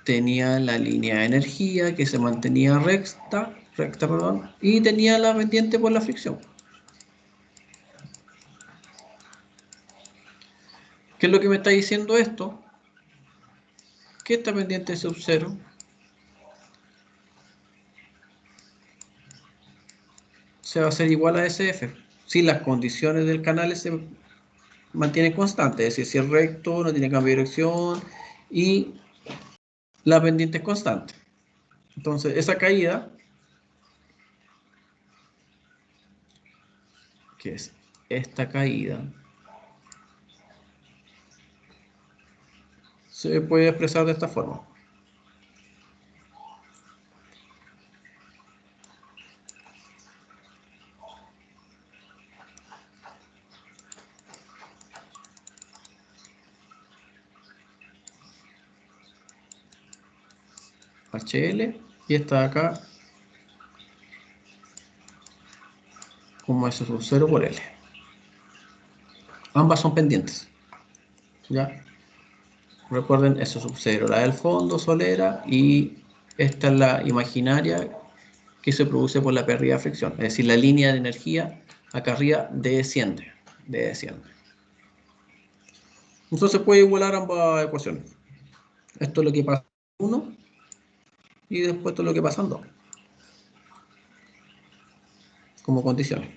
tenía la línea de energía que se mantenía recta, perdón, y tenía la pendiente por la fricción. ¿Qué es lo que me está diciendo esto? Que esta pendiente sub 0 se va a hacer igual a SF si las condiciones del canal se mantienen constantes, es decir, si es recto, no tiene cambio de dirección y la pendiente es constante. Entonces, esa caída, que es esta caída, se puede expresar de esta forma. HL y esta de acá como S sub 0 por L. Ambas son pendientes. ¿Ya? Recuerden S sub 0, la del fondo solera, y esta es la imaginaria que se produce por la pérdida de fricción. Es decir, la línea de energía acá arriba desciende. Entonces puede igualar ambas ecuaciones. Esto es lo que pasa en 1 y después esto es lo que pasa en 2. Como condiciones.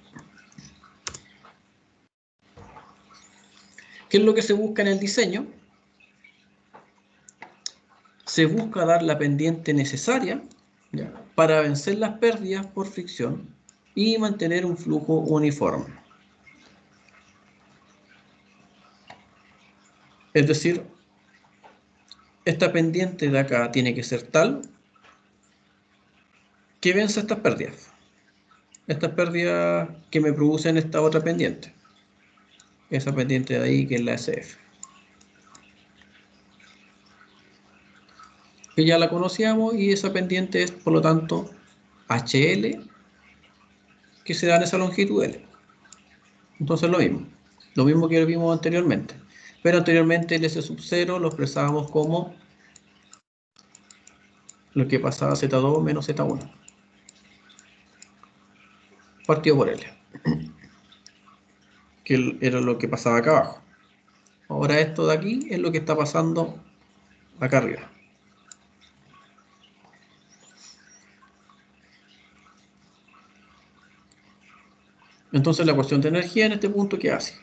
¿Qué es lo que se busca en el diseño? Se busca dar la pendiente necesaria, ¿ya?, para vencer las pérdidas por fricción y mantener un flujo uniforme. Es decir, esta pendiente de acá tiene que ser tal que venza estas pérdidas. Estas pérdidas que me producen esta otra pendiente. Esa pendiente de ahí que es la SF. Que ya la conocíamos y esa pendiente es, por lo tanto, HL, que se da en esa longitud L. Entonces lo mismo que vimos anteriormente. Pero anteriormente el S sub 0 lo expresábamos como lo que pasaba Z2 menos Z1 partido por L, que era lo que pasaba acá abajo. Ahora esto de aquí es lo que está pasando acá arriba. Entonces la ecuación de energía en este punto, ¿qué hace?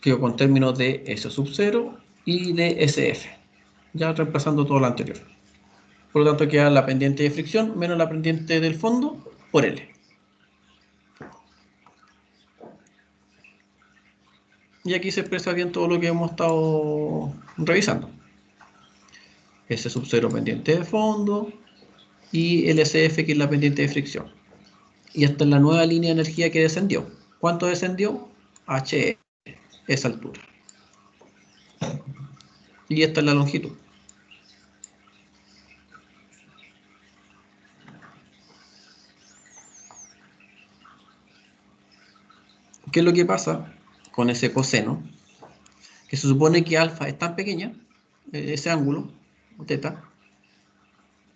Quedo con términos de S sub 0 y de SF, ya reemplazando todo lo anterior. Por lo tanto queda la pendiente de fricción menos la pendiente del fondo por L. Y aquí se expresa bien todo lo que hemos estado revisando. S sub 0 pendiente de fondo y el SF, que es la pendiente de fricción. Y esta es la nueva línea de energía que descendió. ¿Cuánto descendió? HE, esa altura. Y esta es la longitud. ¿Qué es lo que pasa con ese coseno? Que se supone que alfa es tan pequeña ese ángulo, teta,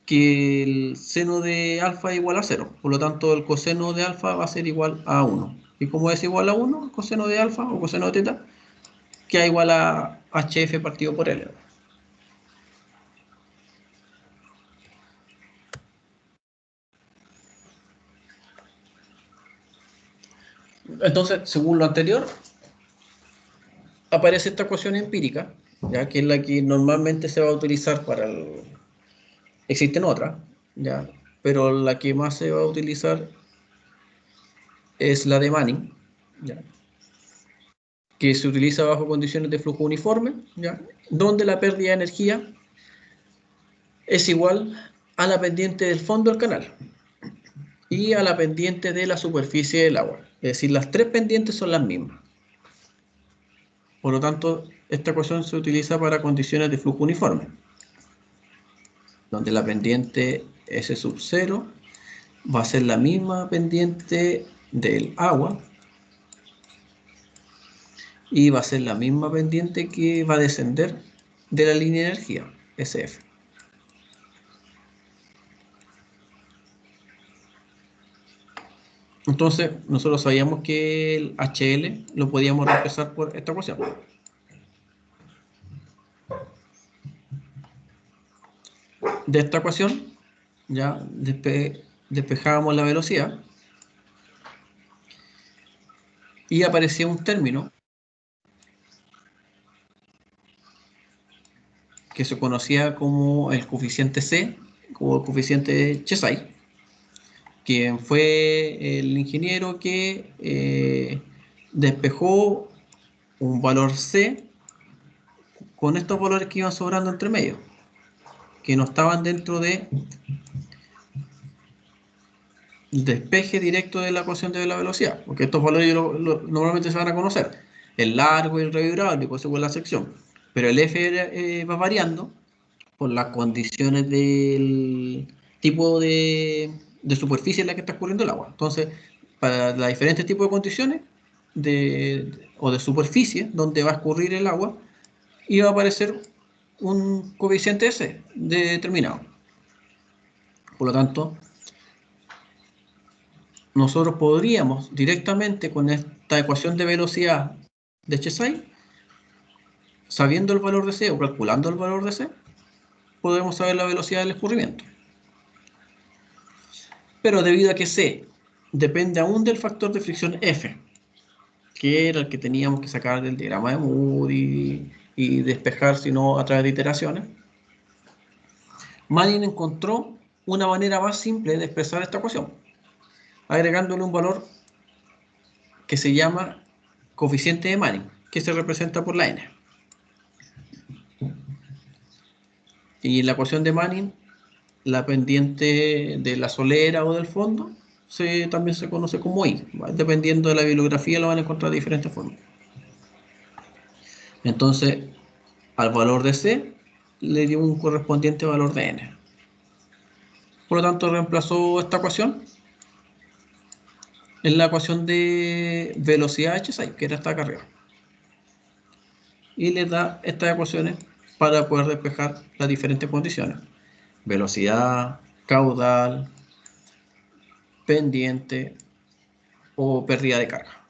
que el seno de alfa es igual a 0. Por lo tanto, el coseno de alfa va a ser igual a 1. ¿Y cómo es igual a 1? El coseno de alfa o coseno de teta, que es igual a hf partido por L. Entonces, según lo anterior, aparece esta ecuación empírica, ya que es la que normalmente se va a utilizar para el... Existen otras, ya, pero la que más se va a utilizar es la de Manning, ya, que se utiliza bajo condiciones de flujo uniforme, ya, donde la pérdida de energía es igual a la pendiente del fondo del canal y a la pendiente de la superficie del agua. Es decir, las tres pendientes son las mismas. Por lo tanto, esta ecuación se utiliza para condiciones de flujo uniforme, donde la pendiente S sub 0 va a ser la misma pendiente del agua y va a ser la misma pendiente que va a descender de la línea de energía, SF. Entonces, nosotros sabíamos que el HL lo podíamos reemplazar por esta ecuación. De esta ecuación, ya despejábamos la velocidad y aparecía un término que se conocía como el coeficiente C, como el coeficiente Chesay, quien fue el ingeniero que despejó un valor C con estos valores que iban sobrando entre medio, que no estaban dentro de despeje directo de la ecuación de la velocidad, porque estos valores normalmente se van a conocer, el largo y el radio hidráulico según la sección, pero el F va variando por las condiciones del tipo de superficie en la que está escurriendo el agua. Entonces, para los diferentes tipos de condiciones o de superficie donde va a escurrir el agua, iba a aparecer un coeficiente S determinado. Por lo tanto, nosotros podríamos directamente con esta ecuación de velocidad de Chesay, sabiendo el valor de C o calculando el valor de C, podemos saber la velocidad del escurrimiento. Pero debido a que C depende aún del factor de fricción F, que era el que teníamos que sacar del diagrama de Moody y despejar, si no, a través de iteraciones, Manning encontró una manera más simple de expresar esta ecuación, agregándole un valor que se llama coeficiente de Manning, que se representa por la n. Y en la ecuación de Manning, la pendiente de la solera o del fondo también se conoce como I. Dependiendo de la bibliografía lo van a encontrar de diferentes formas. Entonces, al valor de C le dio un correspondiente valor de N. Por lo tanto, reemplazó esta ecuación en la ecuación de velocidad HSI, que era esta acá arriba. Y le da estas ecuaciones para poder despejar las diferentes condiciones. Velocidad, caudal, pendiente o pérdida de carga.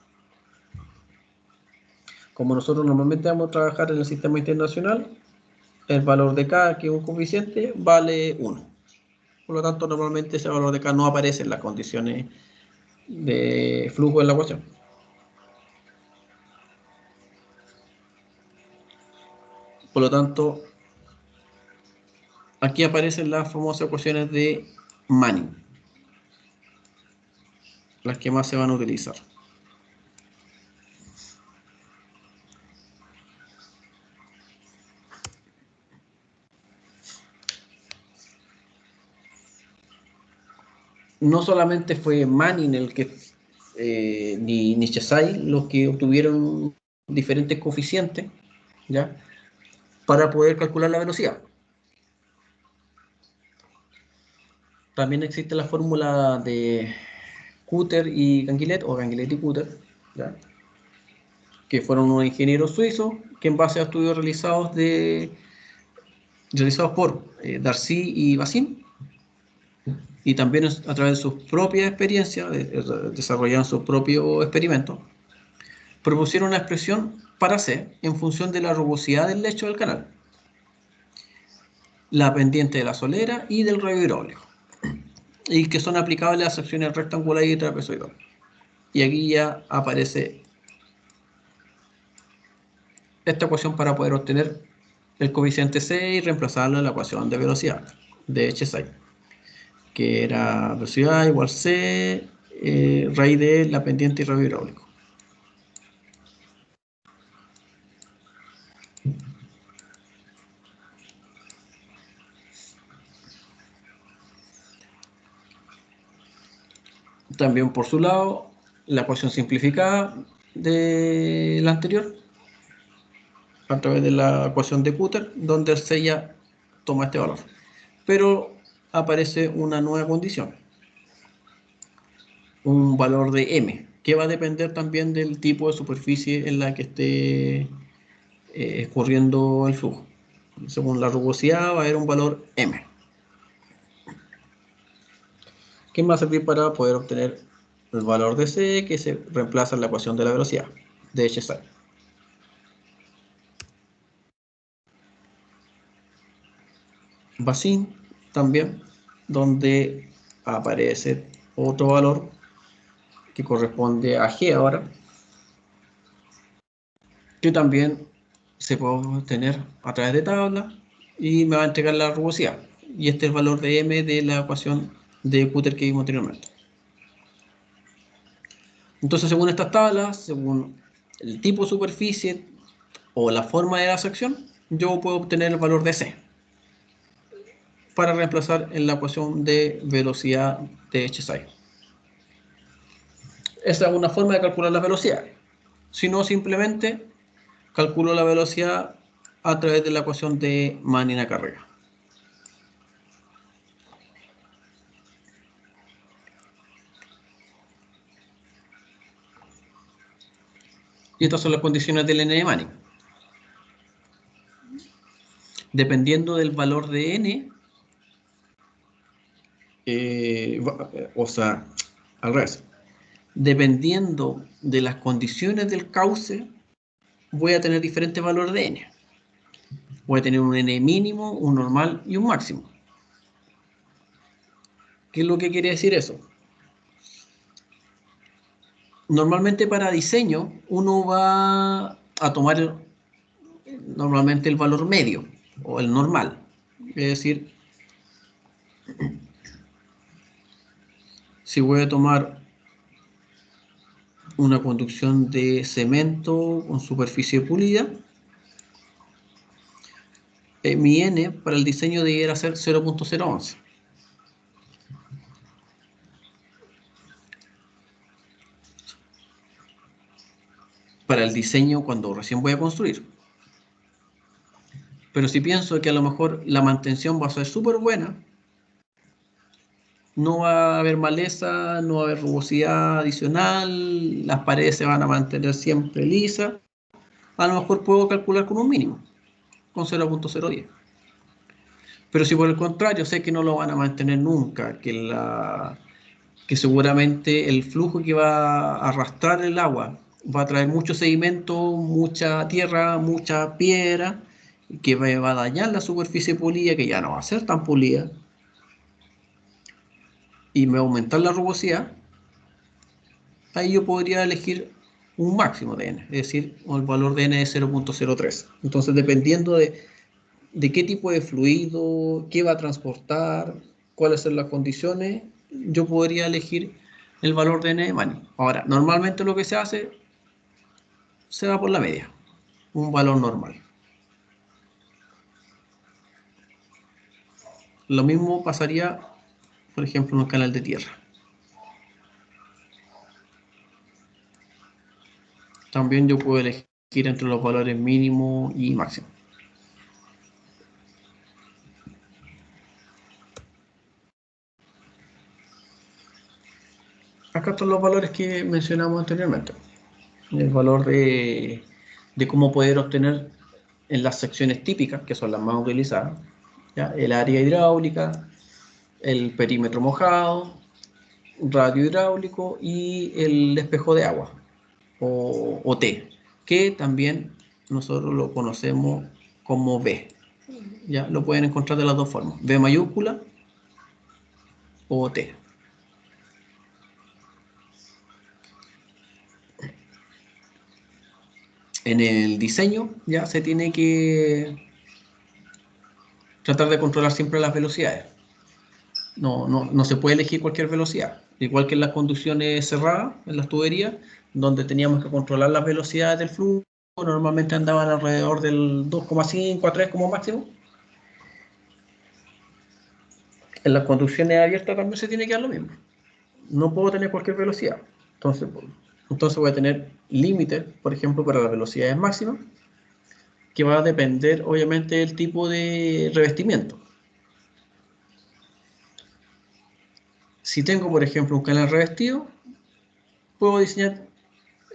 Como nosotros normalmente vamos a trabajar en el sistema internacional, el valor de K, que es un coeficiente, vale 1. Por lo tanto, normalmente ese valor de K no aparece en las condiciones de flujo en la ecuación. Por lo tanto, aquí aparecen las famosas ecuaciones de Manning, las que más se van a utilizar. No solamente fue Manning el que, ni Chesay los que obtuvieron diferentes coeficientes, ¿ya?, para poder calcular la velocidad. También existe la fórmula de Cutter y Ganguillet, o Ganguillet y Cutter, ¿ya?, que fueron unos ingenieros suizos que en base a estudios realizados de realizados por Darcy y Bazin, y también a través de sus propias experiencias, desarrollaron sus propios experimentos, propusieron una expresión para C en función de la rugosidad del lecho del canal, la pendiente de la solera y del radio hidráulico, y que son aplicables a las secciones rectangulares y trapezoidales. Y aquí ya aparece esta ecuación para poder obtener el coeficiente C y reemplazarlo en la ecuación de velocidad de H6, que era velocidad igual C, raíz de la pendiente y radio hidráulico. También por su lado, la ecuación simplificada de la anterior, a través de la ecuación de Cutter, donde C ya toma este valor. Pero aparece una nueva condición, un valor de M, que va a depender también del tipo de superficie en la que esté escurriendo el flujo. Según la rugosidad va a haber un valor M, que va a servir para poder obtener el valor de C, que se reemplaza en la ecuación de la velocidad de H6. Bazin también, donde aparece otro valor que corresponde a G ahora, que también se puede obtener a través de tabla y me va a entregar la rugosidad. Y este es el valor de M de la ecuación de Cutter que vimos anteriormente. Entonces, según estas tablas, según el tipo de superficie o la forma de la sección, yo puedo obtener el valor de C para reemplazar en la ecuación de velocidad de H6. Esa es una forma de calcular las velocidades. Si no, simplemente calculo la velocidad a través de la ecuación de Mannina-Carrera. Y estas son las condiciones del n de Manning. Dependiendo del valor de n, o sea, al revés, dependiendo de las condiciones del cauce, voy a tener diferentes valores de n. Voy a tener un n mínimo, un normal y un máximo. ¿Qué es lo que quiere decir eso? Normalmente para diseño uno va a tomar normalmente el valor medio o el normal. Es decir, si voy a tomar una conducción de cemento con superficie pulida, mi n para el diseño debiera ser 0.011. Para el diseño cuando recién voy a construir. Pero si pienso que a lo mejor la mantención va a ser súper buena, no va a haber maleza, no va a haber rugosidad adicional, las paredes se van a mantener siempre lisas, a lo mejor puedo calcular con un mínimo, con 0.010. Pero si por el contrario sé que no lo van a mantener nunca, que seguramente el flujo que va a arrastrar el agua va a traer mucho sedimento, mucha tierra, mucha piedra, que va a dañar la superficie pulida, que ya no va a ser tan pulida, y me va a aumentar la rugosidad, ahí yo podría elegir un máximo de n, es decir, el valor de n de 0.03. Entonces, dependiendo de qué tipo de fluido, qué va a transportar, cuáles son las condiciones, yo podría elegir el valor de n de Manning. Ahora, normalmente lo que se hace, se va por la media, un valor normal. Lo mismo pasaría, por ejemplo, en un canal de tierra. También yo puedo elegir entre los valores mínimo y máximo. Acá están los valores que mencionamos anteriormente. El valor de cómo poder obtener en las secciones típicas, que son las más utilizadas, ¿ya? El área hidráulica, el perímetro mojado, radio hidráulico y el espejo de agua, o T, que también nosotros lo conocemos como B. ¿Ya? Lo pueden encontrar de las dos formas, B mayúscula o T. En el diseño ya se tiene que tratar de controlar siempre las velocidades. No se puede elegir cualquier velocidad. Igual que en las conducciones cerradas, en las tuberías, donde teníamos que controlar las velocidades del flujo, normalmente andaban alrededor del 2,5 a 3 como máximo. En las conducciones abiertas también se tiene que dar lo mismo. No puedo tener cualquier velocidad. Entonces voy a tener límites, por ejemplo, para las velocidades máximas, que va a depender obviamente del tipo de revestimiento. Si tengo, por ejemplo, un canal revestido, puedo diseñar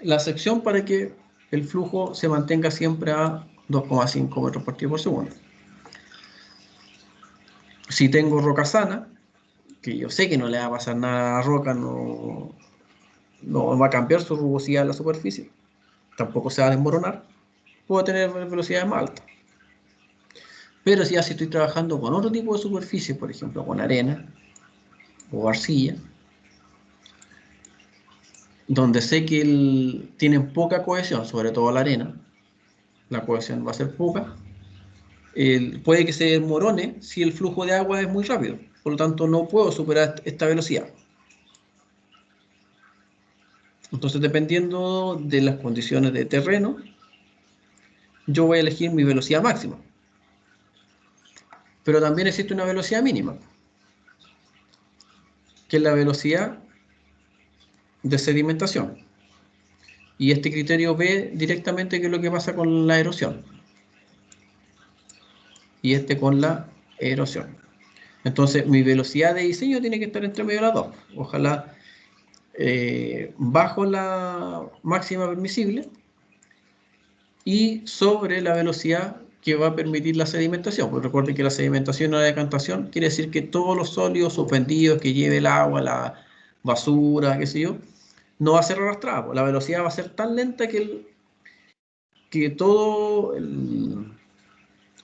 la sección para que el flujo se mantenga siempre a 2,5 metros por segundo. Si tengo roca sana, que yo sé que no le va a pasar nada a la roca, no va a cambiar su rugosidad en la superficie, tampoco se va a desmoronar, puedo tener velocidades más altas. Pero si estoy trabajando con otro tipo de superficie, por ejemplo con arena o arcilla, donde sé que tienen poca cohesión, sobre todo la arena, la cohesión va a ser poca, puede que se desmorone si el flujo de agua es muy rápido. Por lo tanto, no puedo superar esta velocidad. Entonces, dependiendo de las condiciones de terreno, yo voy a elegir mi velocidad máxima. Pero también existe una velocidad mínima, que es la velocidad de sedimentación. Y este criterio ve directamente qué es lo que pasa con la erosión. Y este con la erosión. Entonces, mi velocidad de diseño tiene que estar entre medio de las dos. Ojalá bajo la máxima permisible y sobre la velocidad que va a permitir la sedimentación. Pues recuerden que la sedimentación o la decantación quiere decir que todos los sólidos suspendidos que lleve el agua, la basura, qué sé yo, no va a ser arrastrada. Pues la velocidad va a ser tan lenta que todo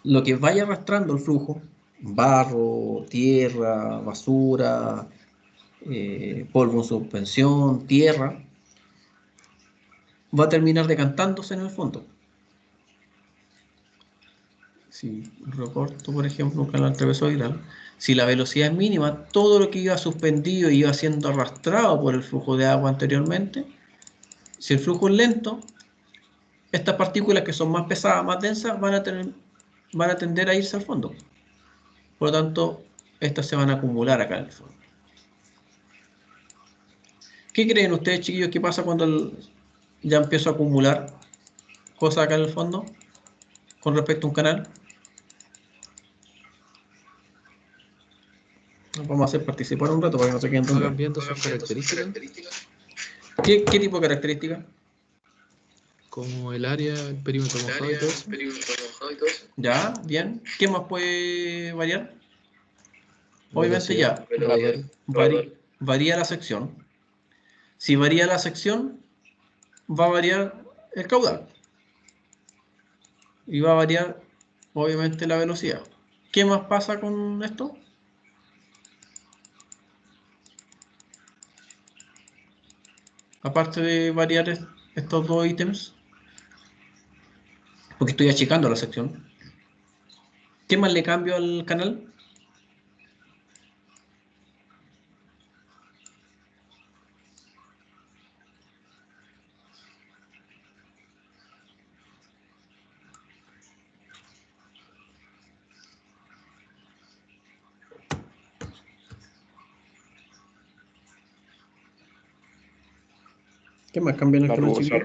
lo que vaya arrastrando el flujo, barro, tierra, basura, polvo en suspensión, tierra, va a terminar decantándose en el fondo. Si recorto, por ejemplo, un canal trapezoidal, si la velocidad es mínima, todo lo que iba suspendido y iba siendo arrastrado por el flujo de agua anteriormente, si el flujo es lento, estas partículas que son más pesadas, más densas, van a tender a irse al fondo. Por lo tanto, estas se van a acumular acá en el fondo. ¿Qué creen ustedes, chiquillos, qué pasa cuando ya empiezo a acumular cosas acá en el fondo con respecto a un canal? Nos vamos a hacer participar un rato para que no se queden Va dormidos. cambiando sus características, ¿Qué tipo de características? como el área, el perímetro mojado y todo eso. Ya, bien. ¿Qué más puede variar? Obviamente Velocidad, ya, varía la sección. Si varía la sección, va a variar el caudal. Y va a variar, obviamente, la velocidad. ¿Qué más pasa con esto? Aparte de variar estos dos ítems, porque estoy achicando la sección. ¿Qué más le cambio al canal? ¿Qué más cambia en el canal, chicos?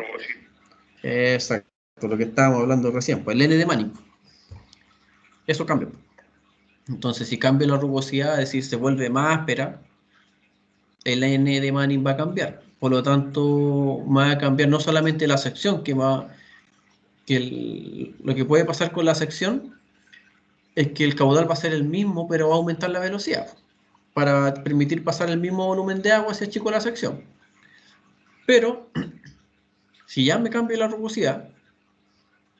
Exacto, lo que estábamos hablando recién, pues el N de Manning. Eso cambia. Entonces, si cambia la rugosidad, es decir, se vuelve más áspera, el N de Manning va a cambiar. Por lo tanto, va a cambiar no solamente la sección, lo que puede pasar con la sección es que el caudal va a ser el mismo, pero va a aumentar la velocidad para permitir pasar el mismo volumen de agua hacia chico la sección. Pero si ya me cambio la rugosidad,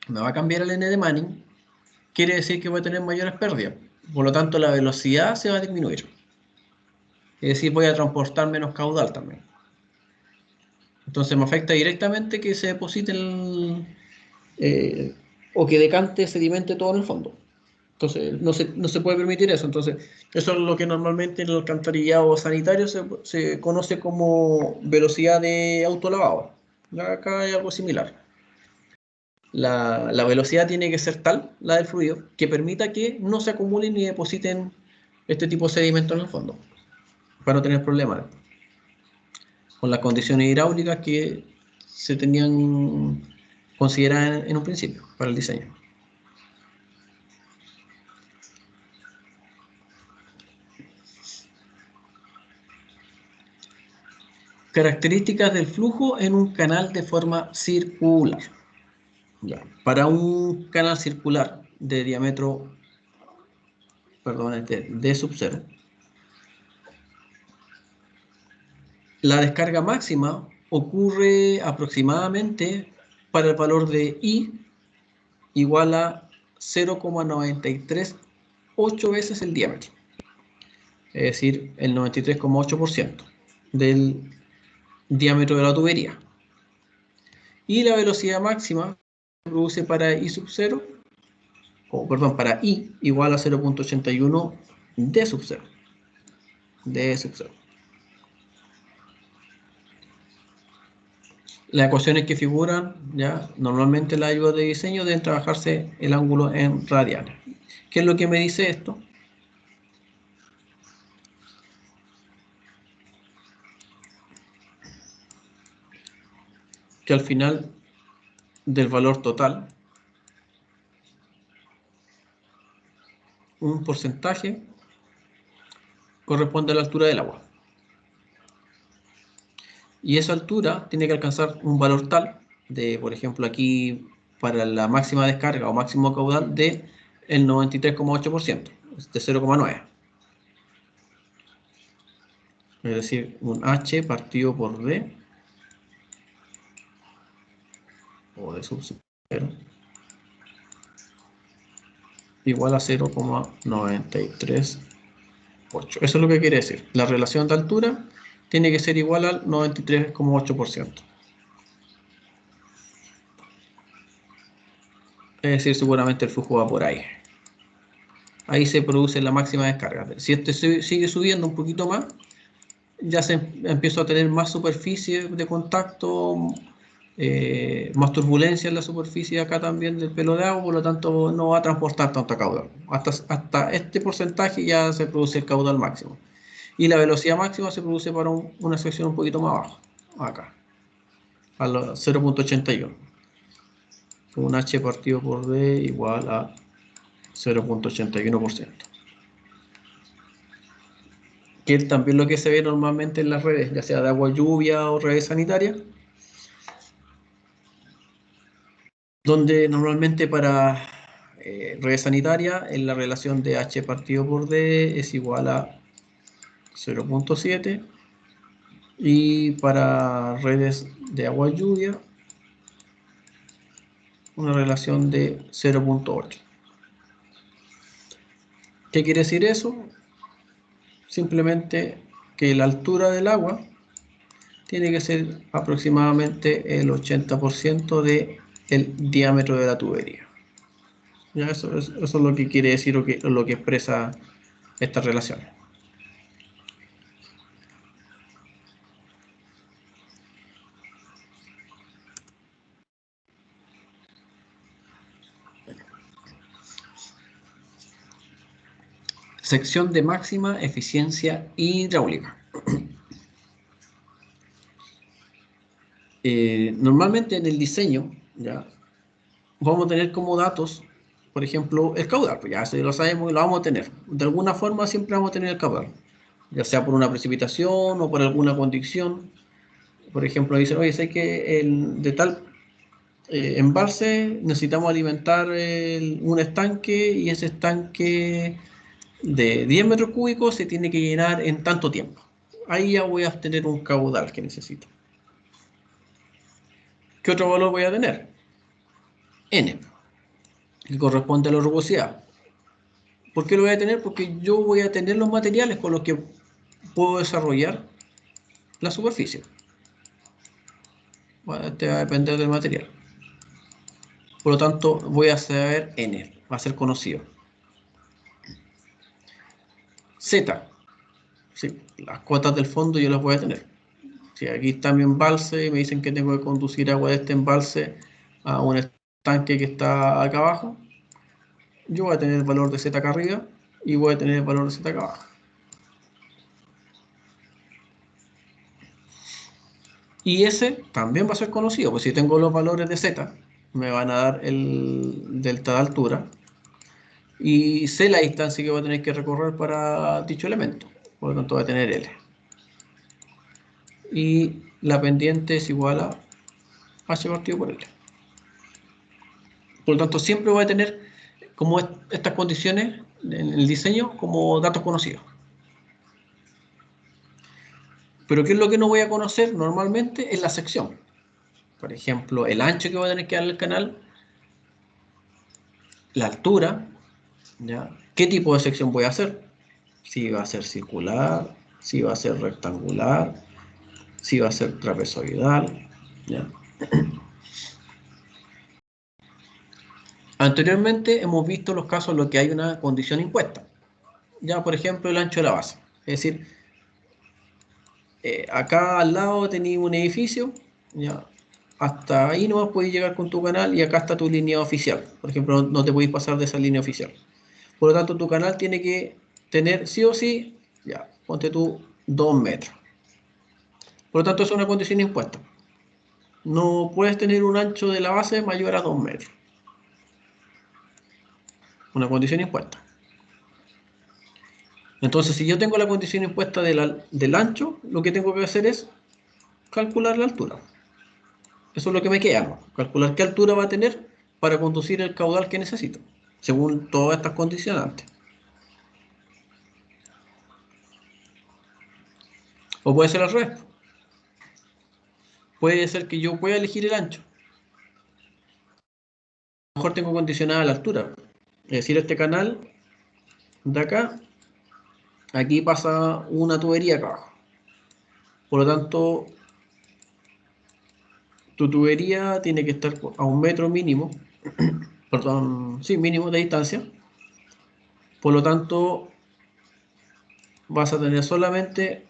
me va a cambiar el n de Manning, quiere decir que voy a tener mayores pérdidas. Por lo tanto, la velocidad se va a disminuir. Es decir, voy a transportar menos caudal también. Entonces me afecta directamente que se deposite o que decante, sedimente todo en el fondo. Entonces no se puede permitir eso. Entonces eso es lo que normalmente en el alcantarillado sanitario se conoce como velocidad de autolavado. Acá hay algo similar. La velocidad tiene que ser tal, la del fluido, que permita que no se acumulen ni depositen este tipo de sedimentos en el fondo, para no tener problemas con las condiciones hidráulicas que se tenían consideradas en un principio para el diseño. Características del flujo en un canal de forma circular. Ya. Para un canal circular de diámetro, perdón, de sub 0, la descarga máxima ocurre aproximadamente para el valor de I igual a 0,938 veces el diámetro, es decir, el 93,8% del diámetro de la tubería. Y la velocidad máxima se produce para I sub 0, para I igual a 0,81 D sub 0. D sub 0. Las ecuaciones que figuran, ya normalmente en la ayuda de diseño deben trabajarse el ángulo en radianes. ¿Qué es lo que me dice esto? Que al final del valor total, un porcentaje corresponde a la altura del agua. Y esa altura tiene que alcanzar un valor tal de, por ejemplo, aquí para la máxima descarga o máximo caudal de el 93,8%, de 0,9. Es decir, un H partido por D, o D sub 0, igual a 0,938. Eso es lo que quiere decir. La relación de altura tiene que ser igual al 93,8%. Es decir, seguramente el flujo va por ahí. Ahí se produce la máxima descarga. Si este sigue subiendo un poquito más, ya se empieza a tener más superficie de contacto, más turbulencia en la superficie acá también del pelo de agua, por lo tanto no va a transportar tanta caudal. Hasta este porcentaje ya se produce el caudal máximo. Y la velocidad máxima se produce para una sección un poquito más abajo, acá, a los 0,81. Un H partido por D igual a 0,81%. Que es también lo que se ve normalmente en las redes, ya sea de agua lluvia o redes sanitarias, donde normalmente para redes sanitarias en la relación de H partido por D es igual a 0,7 y para redes de agua lluvia una relación de 0,8. ¿Qué quiere decir eso? Simplemente que la altura del agua tiene que ser aproximadamente el 80% del diámetro de la tubería. Ya eso es lo que quiere decir lo que expresa esta relación. Sección de máxima eficiencia hidráulica. Normalmente en el diseño, ¿ya? Vamos a tener como datos, por ejemplo, el caudal, pues ya eso ya lo sabemos y lo vamos a tener. De alguna forma siempre vamos a tener el caudal, ya sea por una precipitación o por alguna condición. Por ejemplo, dicen, oye, sé que embalse, necesitamos alimentar un estanque y ese estanque de 10 metros cúbicos se tiene que llenar en tanto tiempo. Ahí ya voy a obtener un caudal que necesito. ¿Qué otro valor voy a tener? N, que corresponde a la rugosidad. ¿Por qué lo voy a tener? Porque yo voy a tener los materiales con los que puedo desarrollar la superficie. Bueno, este va a depender del material. Por lo tanto, voy a saber N, va a ser conocido. Z, sí, las cuotas del fondo yo las voy a tener. Si aquí está mi embalse y me dicen que tengo que conducir agua de este embalse a un estanque que está acá abajo, yo voy a tener el valor de Z acá arriba y voy a tener el valor de Z acá abajo. Y ese también va a ser conocido, pues si tengo los valores de Z, me van a dar el delta de altura y sé la distancia que voy a tener que recorrer para dicho elemento, por lo tanto voy a tener L. Y la pendiente es igual a H partido por L. Por lo tanto, siempre voy a tener como estas condiciones en el diseño como datos conocidos. Pero ¿qué es lo que no voy a conocer normalmente? Es la sección. Por ejemplo, el ancho que voy a tener que darle al canal, la altura, ¿ya? ¿Qué tipo de sección voy a hacer? Si va a ser circular, si va a ser rectangular, si va a ser trapezoidal, ¿ya? Anteriormente hemos visto los casos en los que hay una condición impuesta. Ya, por ejemplo, el ancho de la base. Es decir, acá al lado tenéis un edificio, ya, hasta ahí nomás podéis llegar con tu canal y acá está tu línea oficial. Por ejemplo, no te podéis pasar de esa línea oficial. Por lo tanto, tu canal tiene que tener sí o sí, ya, ponte tú 2 metros. Por lo tanto, es una condición impuesta. No puedes tener un ancho de la base mayor a 2 metros. Una condición impuesta. Entonces, si yo tengo la condición impuesta del ancho, lo que tengo que hacer es calcular la altura. Eso es lo que me queda, ¿no? Calcular qué altura va a tener para conducir el caudal que necesito, según todas estas condicionantes. O puede ser al revés. Puede ser que yo pueda elegir el ancho. A lo mejor tengo condicionada la altura. Es decir, este canal de acá, aquí pasa una tubería acá abajo. Por lo tanto, tu tubería tiene que estar a 1 metro mínimo, perdón, sí, mínimo de distancia. Por lo tanto, vas a tener solamente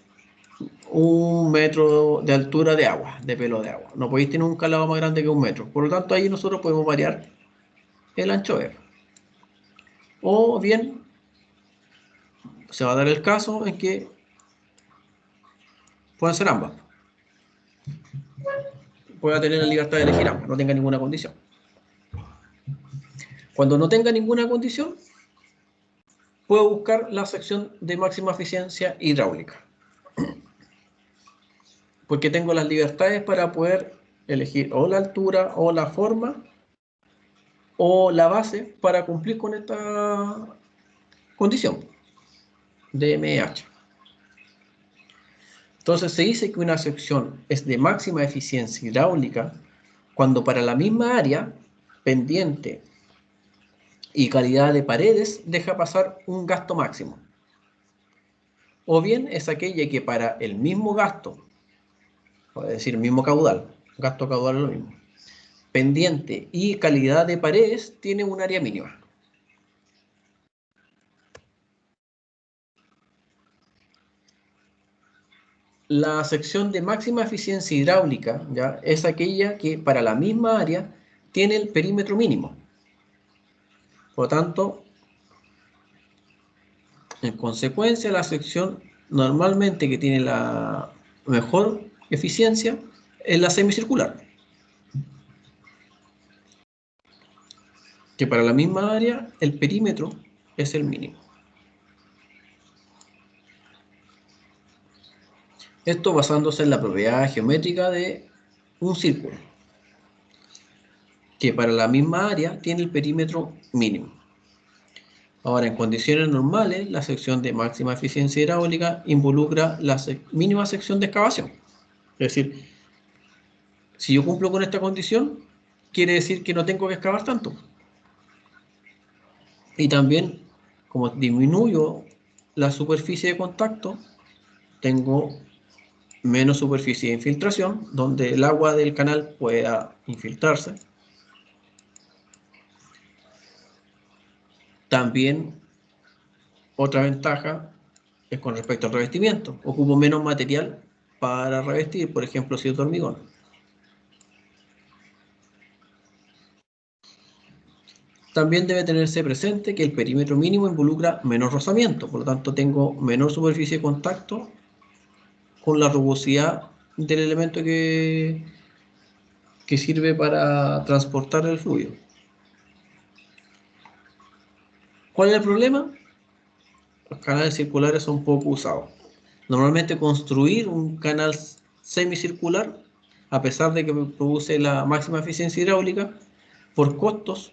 1 metro de altura de agua, de pelo de agua. No podéis tener un calado más grande que 1 metro. Por lo tanto, ahí nosotros podemos variar el ancho de. O bien, se va a dar el caso en que puedan ser ambas. Pueda tener la libertad de elegir ambas, no tenga ninguna condición. Cuando no tenga ninguna condición, puedo buscar la sección de máxima eficiencia hidráulica. Porque tengo las libertades para poder elegir o la altura o la forma o la base para cumplir con esta condición de MH. Entonces se dice que una sección es de máxima eficiencia hidráulica cuando para la misma área, pendiente y calidad de paredes deja pasar un gasto máximo. O bien es aquella que para el mismo gasto, es decir, el mismo caudal, gasto caudal es lo mismo, pendiente y calidad de paredes tiene un área mínima. La sección de máxima eficiencia hidráulica, ¿ya?, es aquella que para la misma área tiene el perímetro mínimo. Por lo tanto, en consecuencia, la sección normalmente que tiene la mejor eficiencia es la semicircular, que para la misma área el perímetro es el mínimo. Esto basándose en la propiedad geométrica de un círculo. que para la misma área tiene el perímetro mínimo. Ahora, en condiciones normales, la sección de máxima eficiencia hidráulica involucra la mínima sección de excavación. Es decir, si yo cumplo con esta condición, quiere decir que no tengo que excavar tanto. Y también, como disminuyo la superficie de contacto, tengo menos superficie de infiltración, donde el agua del canal pueda infiltrarse. También, otra ventaja es con respecto al revestimiento. Ocupo menos material para revestir, por ejemplo, si es de hormigón. También debe tenerse presente que el perímetro mínimo involucra menor rozamiento, por lo tanto tengo menor superficie de contacto con la rugosidad del elemento que sirve para transportar el fluido. ¿Cuál es el problema? Los canales circulares son poco usados. Normalmente construir un canal semicircular, a pesar de que produce la máxima eficiencia hidráulica, por costos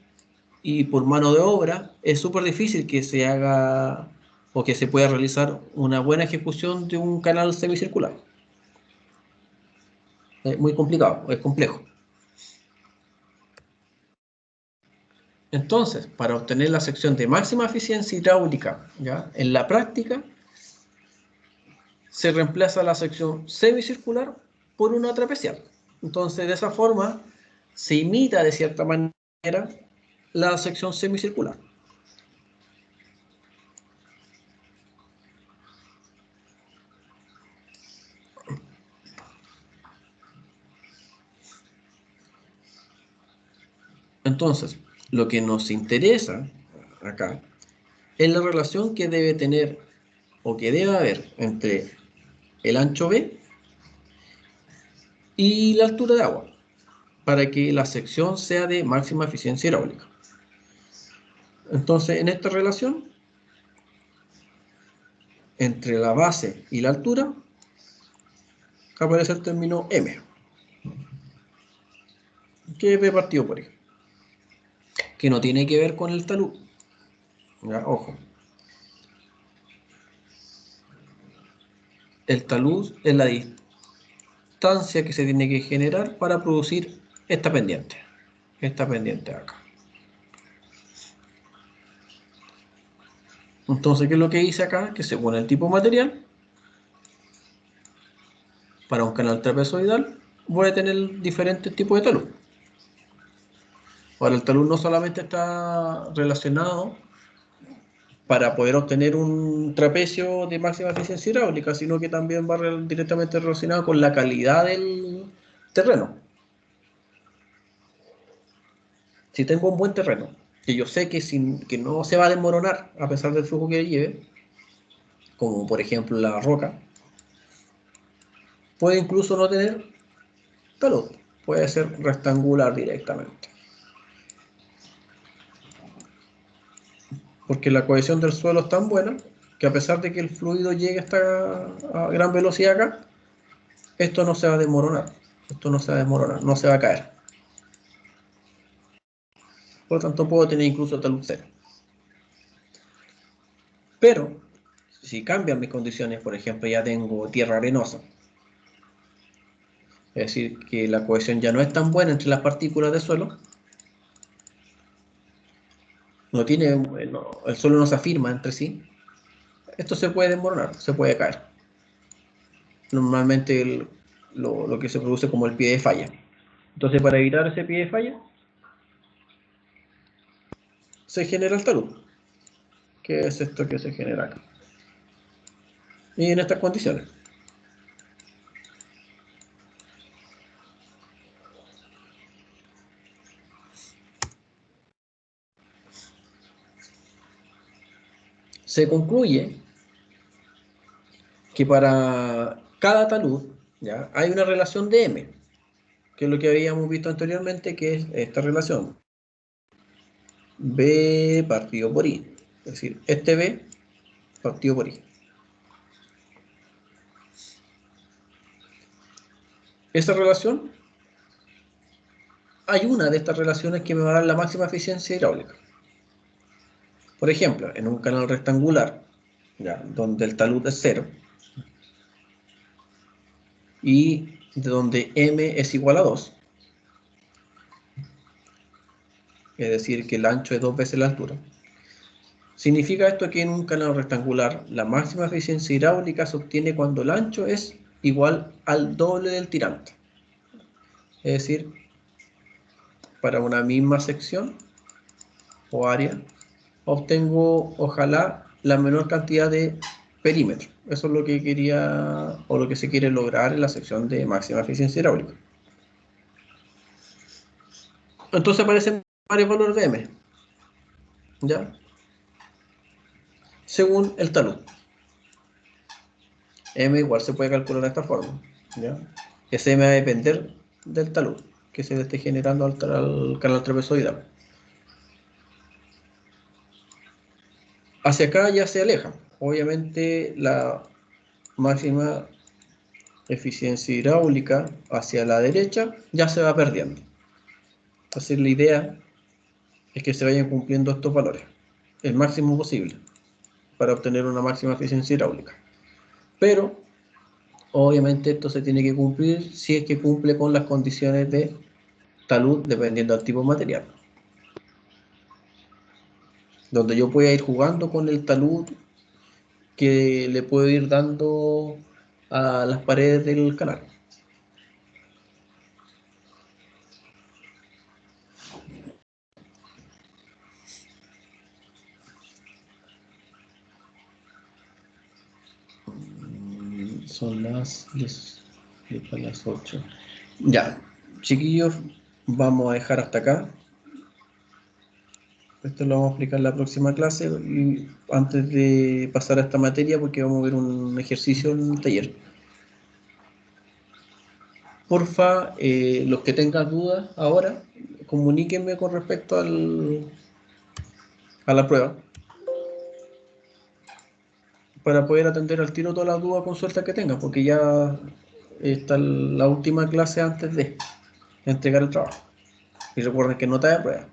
y por mano de obra, es súper difícil que se haga o que se pueda realizar una buena ejecución de un canal semicircular. Es muy complicado, es complejo. Entonces, para obtener la sección de máxima eficiencia hidráulica, ¿ya?, en la práctica, se reemplaza la sección semicircular por una trapezial. Entonces, de esa forma, se imita de cierta manera la sección semicircular. Entonces, lo que nos interesa acá es la relación que debe tener o que debe haber entre el ancho B y la altura de agua, para que la sección sea de máxima eficiencia hidráulica. Entonces, en esta relación, entre la base y la altura, aparece el término M, que es B partido por E, que no tiene que ver con el talud. ¿Ya? Ojo. El talud es la distancia que se tiene que generar para producir esta pendiente de acá. Entonces, ¿qué es lo que dice acá? Que según el tipo de material, para un canal trapezoidal, voy a tener diferentes tipos de talud. Ahora, el talud no solamente está relacionado para poder obtener un trapecio de máxima eficiencia hidráulica, sino que también va directamente relacionado con la calidad del terreno. Si tengo un buen terreno, que yo sé que no se va a desmoronar a pesar del flujo que lleve, como por ejemplo la roca, puede incluso no tener talud, puede ser rectangular directamente. Porque la cohesión del suelo es tan buena que a pesar de que el fluido llegue a gran velocidad acá, esto no se va a desmoronar, no se va a caer. Por lo tanto, puedo tener incluso talud cero. Pero, si cambian mis condiciones, por ejemplo, ya tengo tierra arenosa, es decir, que la cohesión ya no es tan buena entre las partículas de suelo, el suelo no se afirma entre sí, esto se puede desmoronar, se puede caer. Normalmente lo que se produce como el pie de falla. Entonces, para evitar ese pie de falla, se genera el talud, que es esto que se genera acá. Y en estas condiciones. Se concluye que para cada talud, ¿ya?, hay una relación de M, que es lo que habíamos visto anteriormente, que es esta relación. B partido por I. Es decir, este B partido por I. Esa relación hay una de estas relaciones que me va a dar la máxima eficiencia hidráulica. Por ejemplo, en un canal rectangular, ¿ya? Donde el talud es 0 y de donde m es igual a 2, es decir, que el ancho es 2 veces la altura. Significa esto que en un canal rectangular la máxima eficiencia hidráulica se obtiene cuando el ancho es igual al doble del tirante. Es decir, para una misma sección o área, obtengo ojalá la menor cantidad de perímetro. Eso es lo que quería o lo que se quiere lograr en la sección de máxima eficiencia hidráulica. Entonces aparecen varios valores de M, ¿ya? Según el talud. M igual se puede calcular de esta forma, ¿ya? Ese M va a depender del talud que se le esté generando al canal trapezoidal. Hacia acá ya se aleja. Obviamente la máxima eficiencia hidráulica hacia la derecha ya se va perdiendo. Entonces la idea es que se vayan cumpliendo estos valores, el máximo posible, para obtener una máxima eficiencia hidráulica. Pero obviamente esto se tiene que cumplir si es que cumple con las condiciones de talud dependiendo del tipo de material. Donde yo pueda ir jugando con el talud que le puedo ir dando a las paredes del canal. Son las 10 para las 8. Ya, chiquillos, vamos a dejar hasta acá. Esto lo vamos a explicar en la próxima clase y antes de pasar a esta materia, porque vamos a ver un ejercicio en el taller. Porfa, los que tengan dudas ahora, comuníquenme con respecto a la prueba para poder atender al tiro todas las dudas o consultas que tengan, porque ya está la última clase antes de entregar el trabajo. Y recuerden que nota de prueba.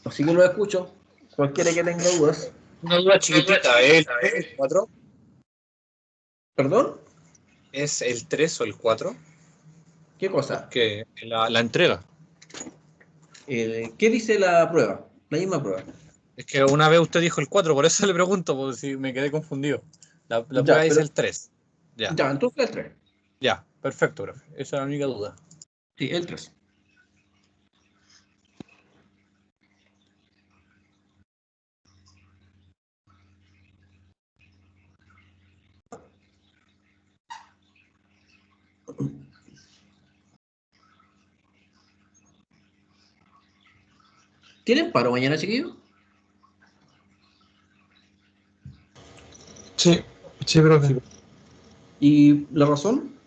Así que lo escucho. Cualquiera que tenga dudas. Una duda chiquitita, ¿es el 4? ¿Perdón? ¿Es el 3 o el 4? ¿Qué cosa? Que la entrega. ¿Qué dice la prueba? La misma prueba. Es que una vez usted dijo el 4, por eso le pregunto, porque si me quedé confundido. La Ya, prueba pero, dice el 3. Ya, ya, entonces el 3. ya, perfecto, profe. Esa es la única duda. Sí, el 3. ¿Tienen paro mañana, chiquillos? Sí, sí, profe. ¿Y la razón?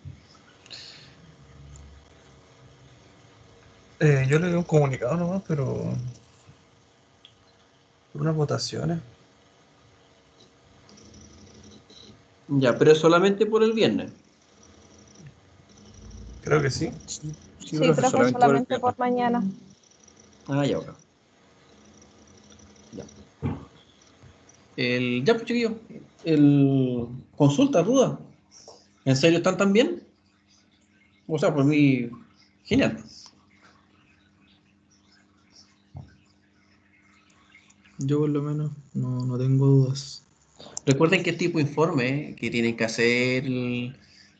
Yo le doy un comunicado nomás, pero por unas votaciones. Ya, pero es solamente por el viernes. Creo que sí. Sí, Sí, profe, profe, solamente el por mañana. Ah, ya, ok. Ya. Ya, pues, chiquillos. Consulta, duda. ¿En serio están tan bien? O sea, por mí, genial. Yo por lo menos no tengo dudas. Recuerden qué tipo de informe, que tienen que hacer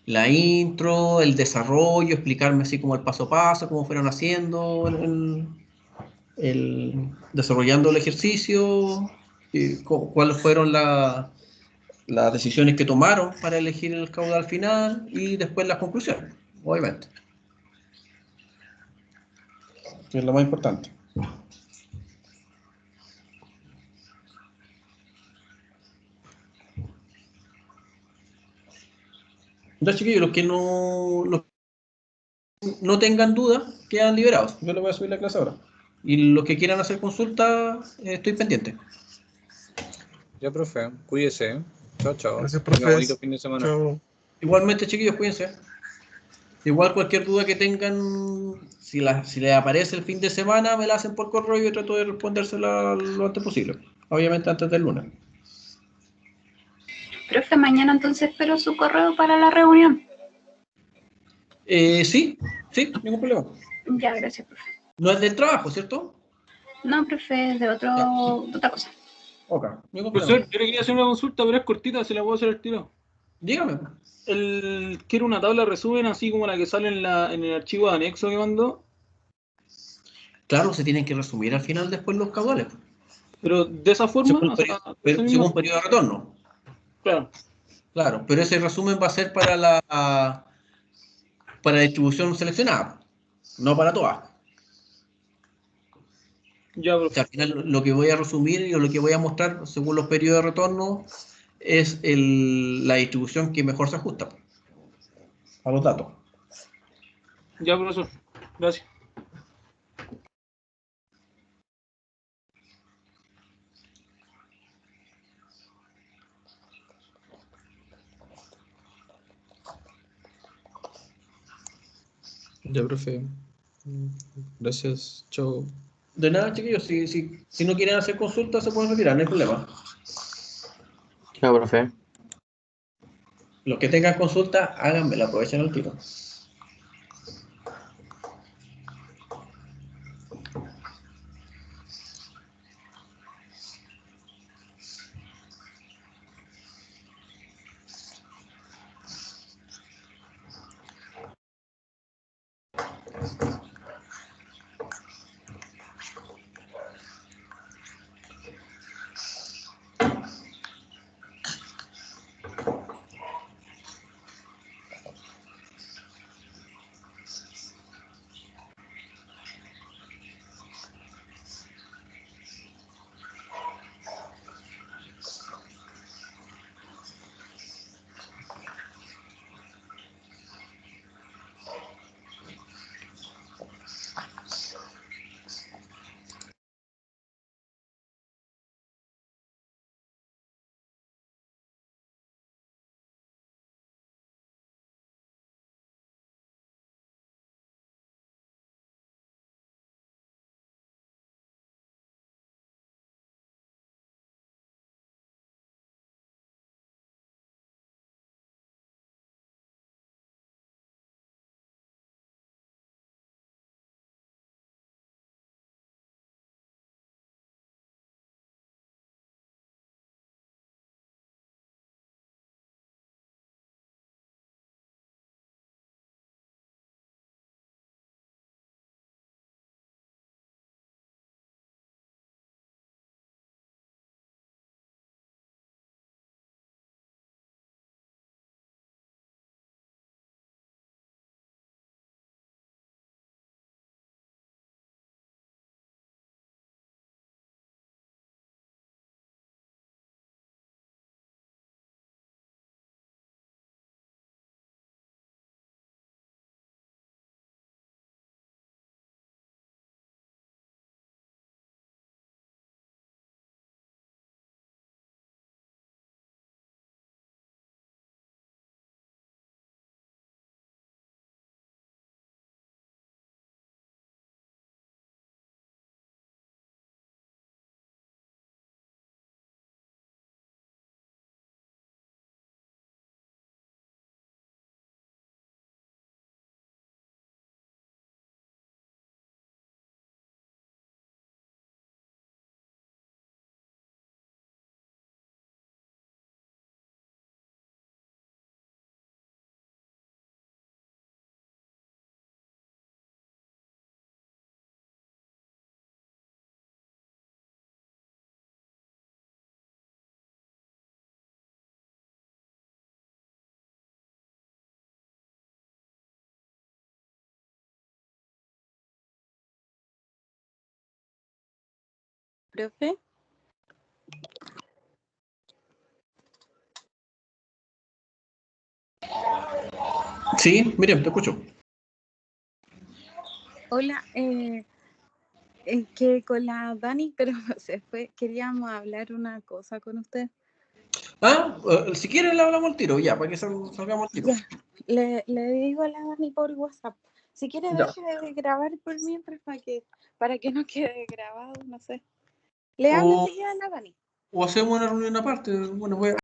la intro, el desarrollo, explicarme así como el paso a paso, cómo fueron haciendo, desarrollando el ejercicio, cuáles fueron las decisiones que tomaron para elegir el caudal final y después las conclusiones, obviamente. Que es lo más importante. Entonces, chiquillos, los que no tengan dudas, quedan liberados. Yo les voy a subir la clase ahora. Y los que quieran hacer consulta, estoy pendiente. Ya, profe, cuídese. Chao, chao. Gracias, Tenga profe. bonito fin de semana. Chao. Igualmente, chiquillos, cuídense. Igual cualquier duda que tengan, si les aparece el fin de semana, me la hacen por correo y yo trato de respondérsela lo antes posible. Obviamente antes del lunes. Profe, mañana entonces espero su correo para la reunión. Sí, ningún problema. Ya, gracias, profe. No es del trabajo, ¿cierto? No, profe, es de Ya. otra cosa. Ok, ningún Profesor, problema. yo le quería hacer una consulta, pero es cortita, se la puedo hacer al tiro. Dígame. Quiero una tabla de resumen, así como la que sale en el archivo de anexo que mandó, Claro, se tienen que resumir al final después los caudales. pero de esa Según forma, o sea, de esa misma según forma. periodo de retorno. Claro, Claro, pero ese resumen va a ser para distribución seleccionada, no para todas. ya, O sea, profe. al final lo que voy a resumir y lo que voy a mostrar según los periodos de retorno es la distribución que mejor se ajusta a los datos. Ya, profesor. Gracias. Ya, profe. Gracias. Chao. De nada, chiquillos, si no quieren hacer consultas se pueden retirar, no hay problema. Chao, profe. Los que tengan consultas, háganmela, aprovechen el tiro. Profe, Sí, miren, te escucho. hola, que con la Dani, pero se fue, queríamos hablar una cosa con usted. Si quieren le hablamos al tiro, ya, para que salgamos al tiro. Ya. Le digo a la Dani por WhatsApp. Si quiere, Ya. deje de grabar por mientras para que no quede grabado, no sé. Le hablo O- enseguida a la Dani. O hacemos una reunión aparte. Bueno, voy a